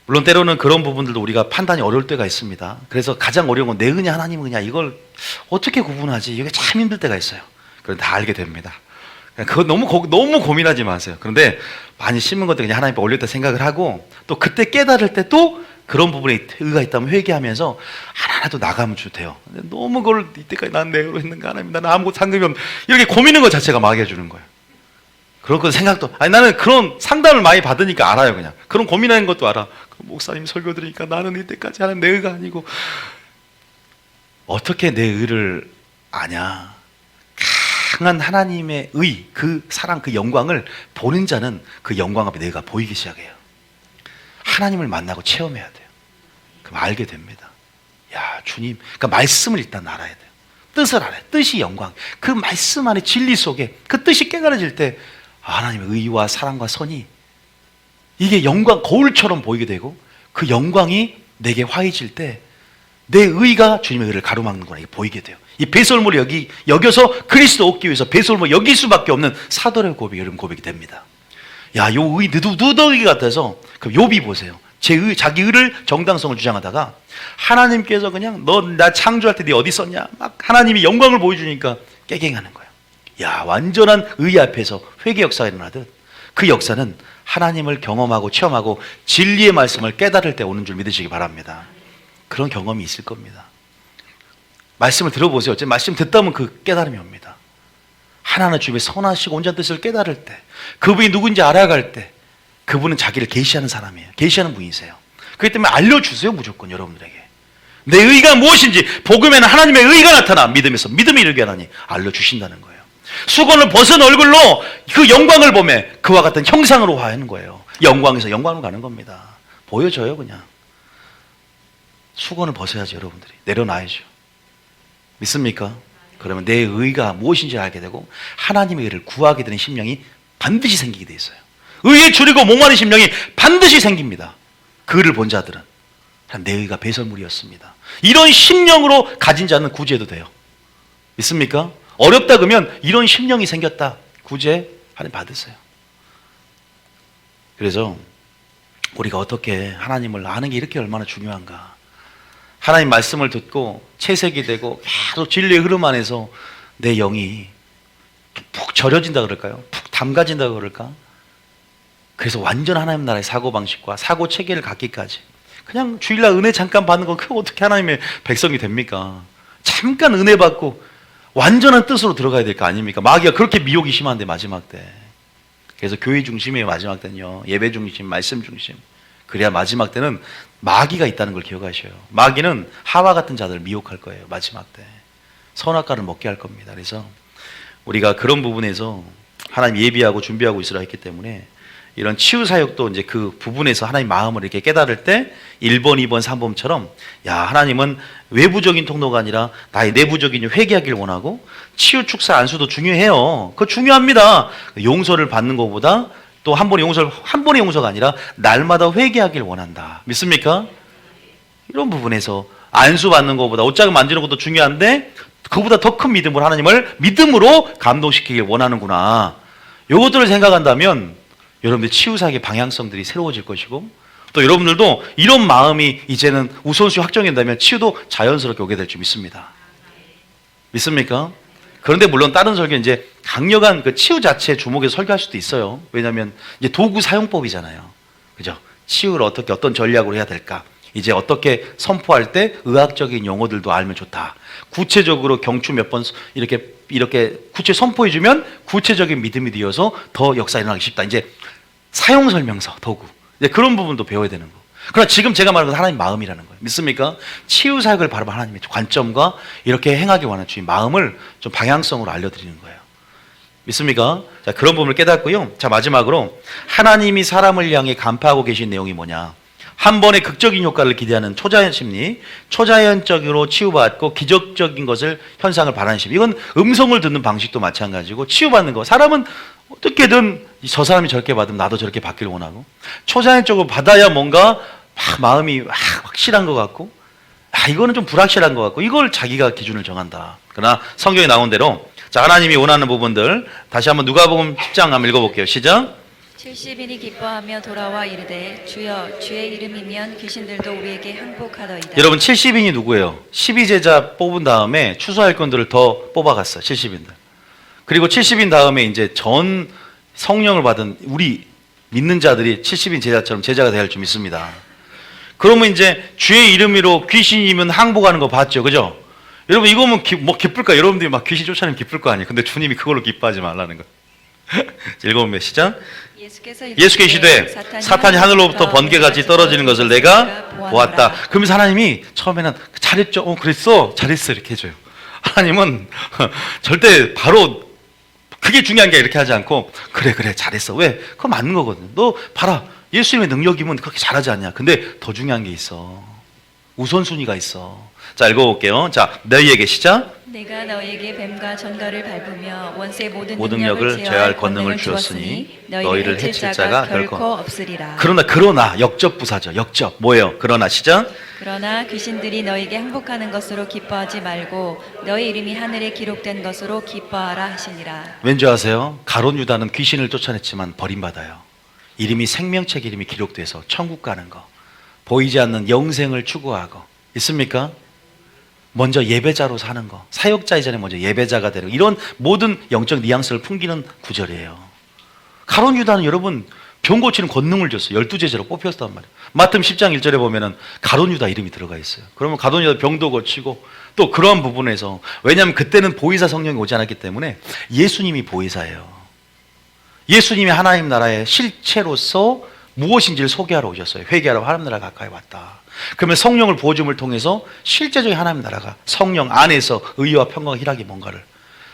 물론 때로는 그런 부분들도 우리가 판단이 어려울 때가 있습니다. 그래서 가장 어려운 건 내 의냐 하나님 의냐 이걸 어떻게 구분하지? 이게 참 힘들 때가 있어요. 그런데 다 알게 됩니다. 그거 너무 고민하지 마세요. 그런데 많이 심은 것들 그냥 하나님 앞에 올렸다 생각을 하고 또 그때 깨달을 때 또 그런 부분에 의가 있다면 회개하면서 하나라도 나가면 돼요. 너무 그걸 이때까지 난 내 의로 했는가 하나님 나는 아무것도 상관이 없는 이렇게 고민하는 것 자체가 마귀가 주는 거예요. 그런 거 생각도 나는 그런 상담을 많이 받으니까 알아요. 그냥 그런 고민하는 것도 알아. 목사님 설교 들으니까 나는 이때까지 하는 내 의가 아니고 어떻게 내 의를 아냐. 강한 하나님의 의, 그 사랑, 그 영광을 보는 자는 그 영광 앞에 내가 보이기 시작해요. 하나님을 만나고 체험해야 돼요. 그럼 알게 됩니다. 야, 주님, 그러니까 말씀을 일단 알아야 돼요. 뜻을 알아요. 뜻이 영광. 그 말씀 안에 진리 속에 그 뜻이 깨달아질 때 하나님의 의와 사랑과 선이 이게 영광, 거울처럼 보이게 되고 그 영광이 내게 화해질 때 내 의가 주님의 의를 가로막는구나 이게 보이게 돼요. 이 배설물을 여겨서 그리스도 얻기 위해서 배설물 여길 수밖에 없는 사도의 고백이 여러분 고백이 됩니다. 야, 요 의 누더기 같아서 그 욥이 보세요. 자기 의를 정당성을 주장하다가 하나님께서 그냥 너 나 창조할 때 네 어디 있었냐? 막 하나님이 영광을 보여주니까 깨갱하는 거예요. 야, 완전한 의 앞에서 회개 역사가 일어나듯 그 역사는 하나님을 경험하고 체험하고 진리의 말씀을 깨달을 때 오는 줄 믿으시기 바랍니다. 그런 경험이 있을 겁니다. 말씀을 들어보세요. 말씀 듣다 보면 그 깨달음이 옵니다. 하나는 주님의 선하시고 온전한 뜻을 깨달을 때, 그분이 누군지 알아갈 때 그분은 자기를 계시하는 사람이에요. 계시하는 분이세요. 그렇기 때문에 알려주세요. 무조건 여러분들에게 내 의가 무엇인지. 복음에는 하나님의 의가 나타나 믿음에서 믿음이 이르게 하나니 알려주신다는 거예요. 수건을 벗은 얼굴로 그 영광을 보며 그와 같은 형상으로 화하는 거예요. 영광에서 영광으로 가는 겁니다. 보여져요. 그냥 수건을 벗어야지. 여러분들이 내려놔야죠. 믿습니까? 그러면 내 의가 무엇인지 알게 되고 하나님의 의를 구하게 되는 심령이 반드시 생기게 돼 있어요. 의에 줄이고 목마른 심령이 반드시 생깁니다. 그 의를 본 자들은 내 의가 배설물이었습니다. 이런 심령으로 가진 자는 구제도 돼요. 믿습니까? 어렵다 그러면 이런 심령이 생겼다. 구제 하나님 받으세요. 그래서 우리가 어떻게 하나님을 아는 게 이렇게 얼마나 중요한가. 하나님 말씀을 듣고 채색이 되고 계속 진리의 흐름 안에서 내 영이 푹 절여진다 그럴까요? 푹 담가진다 그럴까? 그래서 완전 하나님 나라의 사고방식과 사고 체계를 갖기까지 그냥 주일날 은혜 잠깐 받는 건 그거 어떻게 하나님의 백성이 됩니까? 잠깐 은혜 받고 완전한 뜻으로 들어가야 될 거 아닙니까? 마귀가 그렇게 미혹이 심한데 마지막 때. 그래서 교회 중심이에요. 마지막 때는요. 예배 중심, 말씀 중심. 그래야 마지막 때는 마귀가 있다는 걸 기억하셔요. 마귀는 하와 같은 자들을 미혹할 거예요. 마지막 때 선악과를 먹게 할 겁니다. 그래서 우리가 그런 부분에서 하나님 예비하고 준비하고 있으라 했기 때문에 이런 치유 사역도 이제 그 부분에서 하나님 마음을 이렇게 깨달을 때 1번, 2번, 3번처럼 야, 하나님은 외부적인 통로가 아니라 나의 내부적인 회개하기를 원하고 치유 축사 안수도 중요해요. 그거 중요합니다. 용서를 받는 것보다 또 한 번의 용서가 아니라 날마다 회개하기를 원한다. 믿습니까? 이런 부분에서 안수 받는 것보다 옷자락 만지는 것도 중요한데 그보다 더 큰 믿음으로 하나님을 믿음으로 감동시키길 원하는구나. 이것들을 생각한다면 여러분들 치유사역의 방향성들이 새로워질 것이고 또 여러분들도 이런 마음이 이제는 우선순위 확정된다면 치유도 자연스럽게 오게 될 줄 믿습니다. 믿습니까? 그런데 물론 다른 설교는 이제 강력한 그 치유 자체에 주목해서 설교할 수도 있어요. 왜냐하면 이제 도구 사용법이잖아요. 그죠? 치유를 어떻게 어떤 전략으로 해야 될까? 이제 어떻게 선포할 때 의학적인 용어들도 알면 좋다. 구체적으로 경추 몇 번 이렇게 구체 선포해주면 구체적인 믿음이 되어서 더 역사 일어나기 쉽다. 이제 사용 설명서, 도구. 이제 그런 부분도 배워야 되는 거. 그러나 지금 제가 말하는 건 하나님 마음이라는 거예요. 믿습니까? 치유 사역을 바라본 하나님의 관점과 이렇게 행하기 원하는 주의 마음을 좀 방향성으로 알려드리는 거예요. 믿습니까? 자, 그런 부분을 깨닫고요. 자, 마지막으로 하나님이 사람을 향해 간파하고 계신 내용이 뭐냐? 한 번의 극적인 효과를 기대하는 초자연 심리, 초자연적으로 치유받고 기적적인 것을 현상을 바라는 심리. 이건 음성을 듣는 방식도 마찬가지고 치유받는 거. 사람은 어떻게든 저 사람이 저렇게 받으면 나도 저렇게 받기를 원하고 초자연적으로 받아야 뭔가 막 마음이 확실한 것 같고 이거는 좀 불확실한 것 같고 이걸 자기가 기준을 정한다. 그러나 성경에 나온 대로 자, 하나님이 원하는 부분들 다시 한번 누가복음 10장 한번 읽어볼게요. 시작. 70인이 기뻐하며 돌아와 이르되 주여 주의 이름이면 귀신들도 우리에게 항복하더이다. 여러분 70인이 누구예요? 12제자 뽑은 다음에 추수할 건들을 더 뽑아갔어요. 70인들. 그리고 70인 다음에 이제 전 성령을 받은 우리 믿는 자들이 70인 제자처럼 제자가 되어야 할 줄 믿습니다. 그러면 이제 주의 이름으로 귀신이면 항복하는 거 봤죠, 그죠? 여러분 이거면 뭐 기쁠까? 여러분들이 막 귀신 쫓아내면 기쁠 거 아니에요. 근데 주님이 그걸로 기뻐하지 말라는 거. 읽어보면 시작. 예수께서 이르되 사탄이 하늘로부터 번개같이 떨어지는 것을 내가 보았다. 그러면서 하나님이 처음에는 잘했죠. 그랬어. 잘했어. 이렇게 해줘요. 하나님은 절대 바로 그게 중요한 게 이렇게 하지 않고 그래 잘했어. 왜? 그거 맞는 거거든. 너 봐라. 예수님의 능력이면 그렇게 잘하지 않냐. 근데 더 중요한 게 있어. 우선순위가 있어. 자, 읽어볼게요. 자, 너희에게 시작. 내가 너에게 뱀과 전갈을 밟으며 원수의 모든 모든 능력을 능력을 제어할 권능을 주었으니 너희를 해칠 자가 결코 없으리라. 그러나 역접부사죠. 역접 뭐예요? 그러나 시작. 그러나 귀신들이 너에게 항복하는 것으로 기뻐하지 말고 너희 이름이 하늘에 기록된 것으로 기뻐하라 하시니라. 왠지 아세요? 가룟 유다는 귀신을 쫓아냈지만 버림받아요. 이름이 생명책 이름이 기록돼서 천국 가는 거, 보이지 않는 영생을 추구하고 있습니까? 먼저 예배자로 사는 거, 사역자 이전에 먼저 예배자가 되는 거, 이런 모든 영적 뉘앙스를 풍기는 구절이에요. 가룟 유다는 여러분 병 고치는 권능을 줬어요. 12제자로 뽑혔단 말이에요. 마태복음 10장 1절에 보면은 가룟 유다 이름이 들어가 있어요. 그러면 가룟 유다 병도 고치고 또 그러한 부분에서, 왜냐하면 그때는 보혜사 성령이 오지 않았기 때문에 예수님이 보혜사예요. 예수님이 하나님 나라의 실체로서 무엇인지를 소개하러 오셨어요. 회개하러 하나님 나라 가까이 왔다. 그러면 성령을 부어줌을 통해서 실제적인 하나님 나라가 성령 안에서 의와 평강과 희락이 뭔가를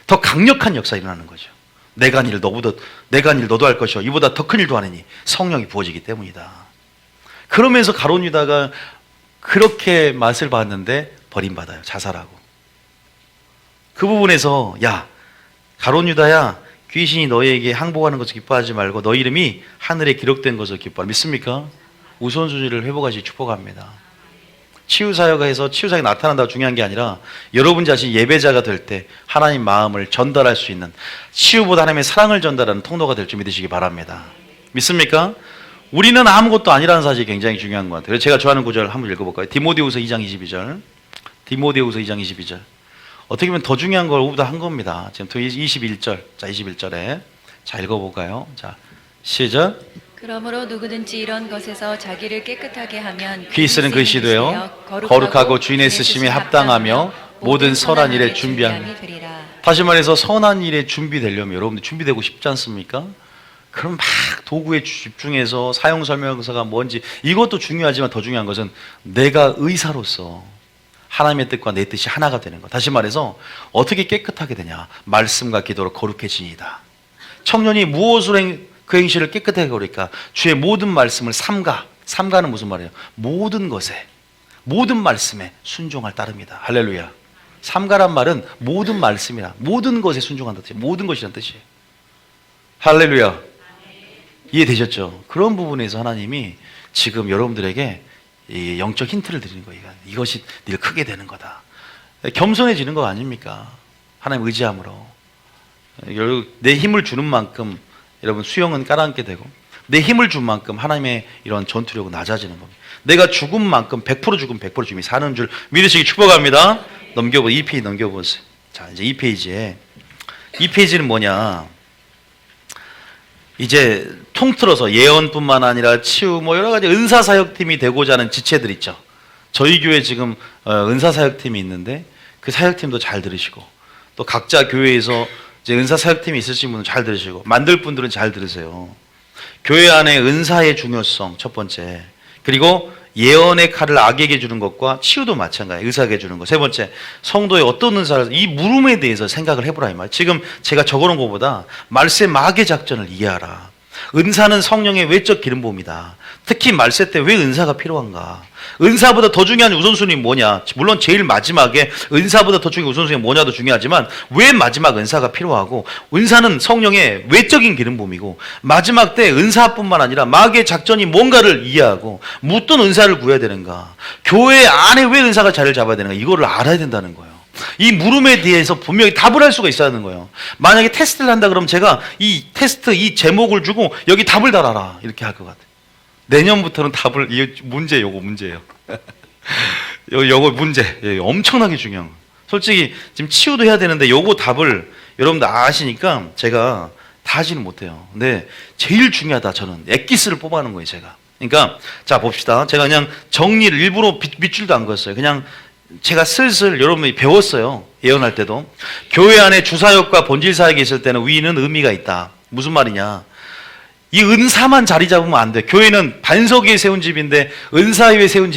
더 강력한 역사가 일어나는 거죠. 내가 한 일을 너도 할 것이요 이보다 더 큰 일도 하느니 성령이 부어지기 때문이다. 그러면서 가룟 유다가 그렇게 맛을 봤는데 버림받아요. 자살하고. 그 부분에서 야 가룟 유다야, 귀신이 너희에게 항복하는 것을 기뻐하지 말고 너희 이름이 하늘에 기록된 것을 기뻐하라. 믿습니까? 우선순위를 회복하시 축복합니다. 치유사역에서 치유사역이 나타난다고 중요한 게 아니라 여러분 자신이 예배자가 될 때 하나님 마음을 전달할 수 있는, 치유보다 하나님의 사랑을 전달하는 통로가 될 줄 믿으시기 바랍니다. 믿습니까? 우리는 아무것도 아니라는 사실이 굉장히 중요한 것 같아요. 그래서 제가 좋아하는 구절 한번 읽어볼까요? 디모데후서 2장 22절. 디모데후서 2장 22절. 어떻게 보면 더 중요한 걸 오보다 한 겁니다. 지금 21절. 자, 21절에. 자, 읽어볼까요? 자, 시작. 그러므로 누구든지 이런 것에서 자기를 깨끗하게 하면 귀 쓰는 글씨도요 거룩하고 주인의 쓰심에 합당하며 모든 선한 일에 준비함이 되리라. 다시 말해서 선한 일에 준비되려면 여러분들 준비되고 싶지 않습니까? 그럼 막 도구에 집중해서 사용 설명서가 뭔지 이것도 중요하지만 더 중요한 것은 내가 의사로서 하나님의 뜻과 내 뜻이 하나가 되는 것. 다시 말해서 어떻게 깨끗하게 되냐? 말씀과 기도로 거룩해지니다. 청년이 무엇으로 그 행실을 깨끗하게 거리까? 주의 모든 말씀을 삼가는 무슨 말이에요? 모든 것에, 모든 말씀에 순종할 따릅니다. 할렐루야. 삼가란 말은 모든 말씀이라, 모든 것에 순종한다는 뜻이에요. 모든 것이란 뜻이에요. 할렐루야. 이해되셨죠? 그런 부분에서 하나님이 지금 여러분들에게 이 영적 힌트를 드리는 거예요. 이것이 늘 크게 되는 거다. 겸손해지는 거 아닙니까? 하나님 의지함으로. 내 힘을 주는 만큼 여러분 수영은 깔아앉게 되고, 내 힘을 준 만큼 하나님의 이런 전투력은 낮아지는 겁니다. 내가 죽은 만큼 100% 죽으면 100% 죽음이 사는 줄 믿으시기 축복합니다. 2페이지 넘겨보세요. 자, 이제 2페이지는 뭐냐? 이제 통틀어서 예언뿐만 아니라 치유, 뭐 여러 가지 은사사역팀이 되고자 하는 지체들 있죠. 저희 교회 지금 은사사역팀이 있는데 그 사역팀도 잘 들으시고, 또 각자 교회에서 이제 은사사역팀이 있으신 분은 잘 들으시고, 만들 분들은 잘 들으세요. 교회 안에 은사의 중요성 첫 번째, 그리고 예언의 칼을 악에게 주는 것과 치유도 마찬가지예요. 의사에게 주는 것. 세 번째, 성도의 어떤 은사를, 이 물음에 대해서 생각을 해보라 이 말. 지금 제가 적어놓은 것보다 말세 마귀의 작전을 이해하라. 은사는 성령의 외적 기름 부음이다. 특히 말세 때 왜 은사가 필요한가? 은사보다 더 중요한 우선순위는 뭐냐? 물론 제일 마지막에 은사보다 더 중요한 우선순위가 뭐냐도 중요하지만 왜 마지막 은사가 필요하고, 은사는 성령의 외적인 기름 부음이고 마지막 때 은사뿐만 아니라 마귀의 작전이 뭔가를 이해하고 어떤 은사를 구해야 되는가? 교회 안에 왜 은사가 자리를 잡아야 되는가? 이거를 알아야 된다는 거예요. 이 물음에 대해서 분명히 답을 할 수가 있어야 하는 거예요. 만약에 테스트를 한다 그러면 제가 이 테스트 이 제목을 주고 여기 답을 달아라 이렇게 할 것 같아요. 내년부터는 답을, 이 문제, 요거 문제예요. 요거 문제, 예, 엄청나게 중요한 거. 솔직히 지금 치유도 해야 되는데 요거 답을 여러분들 아시니까 제가 다 하지는 못해요. 근데 제일 중요하다, 저는 엑기스를 뽑아놓은 거예요, 제가. 그러니까 자 봅시다. 제가 그냥 정리를 일부러 밑줄도 안 그었어요. 그냥 제가 슬슬 여러분이 배웠어요. 예언할 때도 교회 안에 주사역과 본질사역이 있을 때는 위는 의미가 있다. 무슨 말이냐? 이 은사만 자리 잡으면 안 돼. 교회는 반석 위에 세운 집인데 은사 위에 세운 집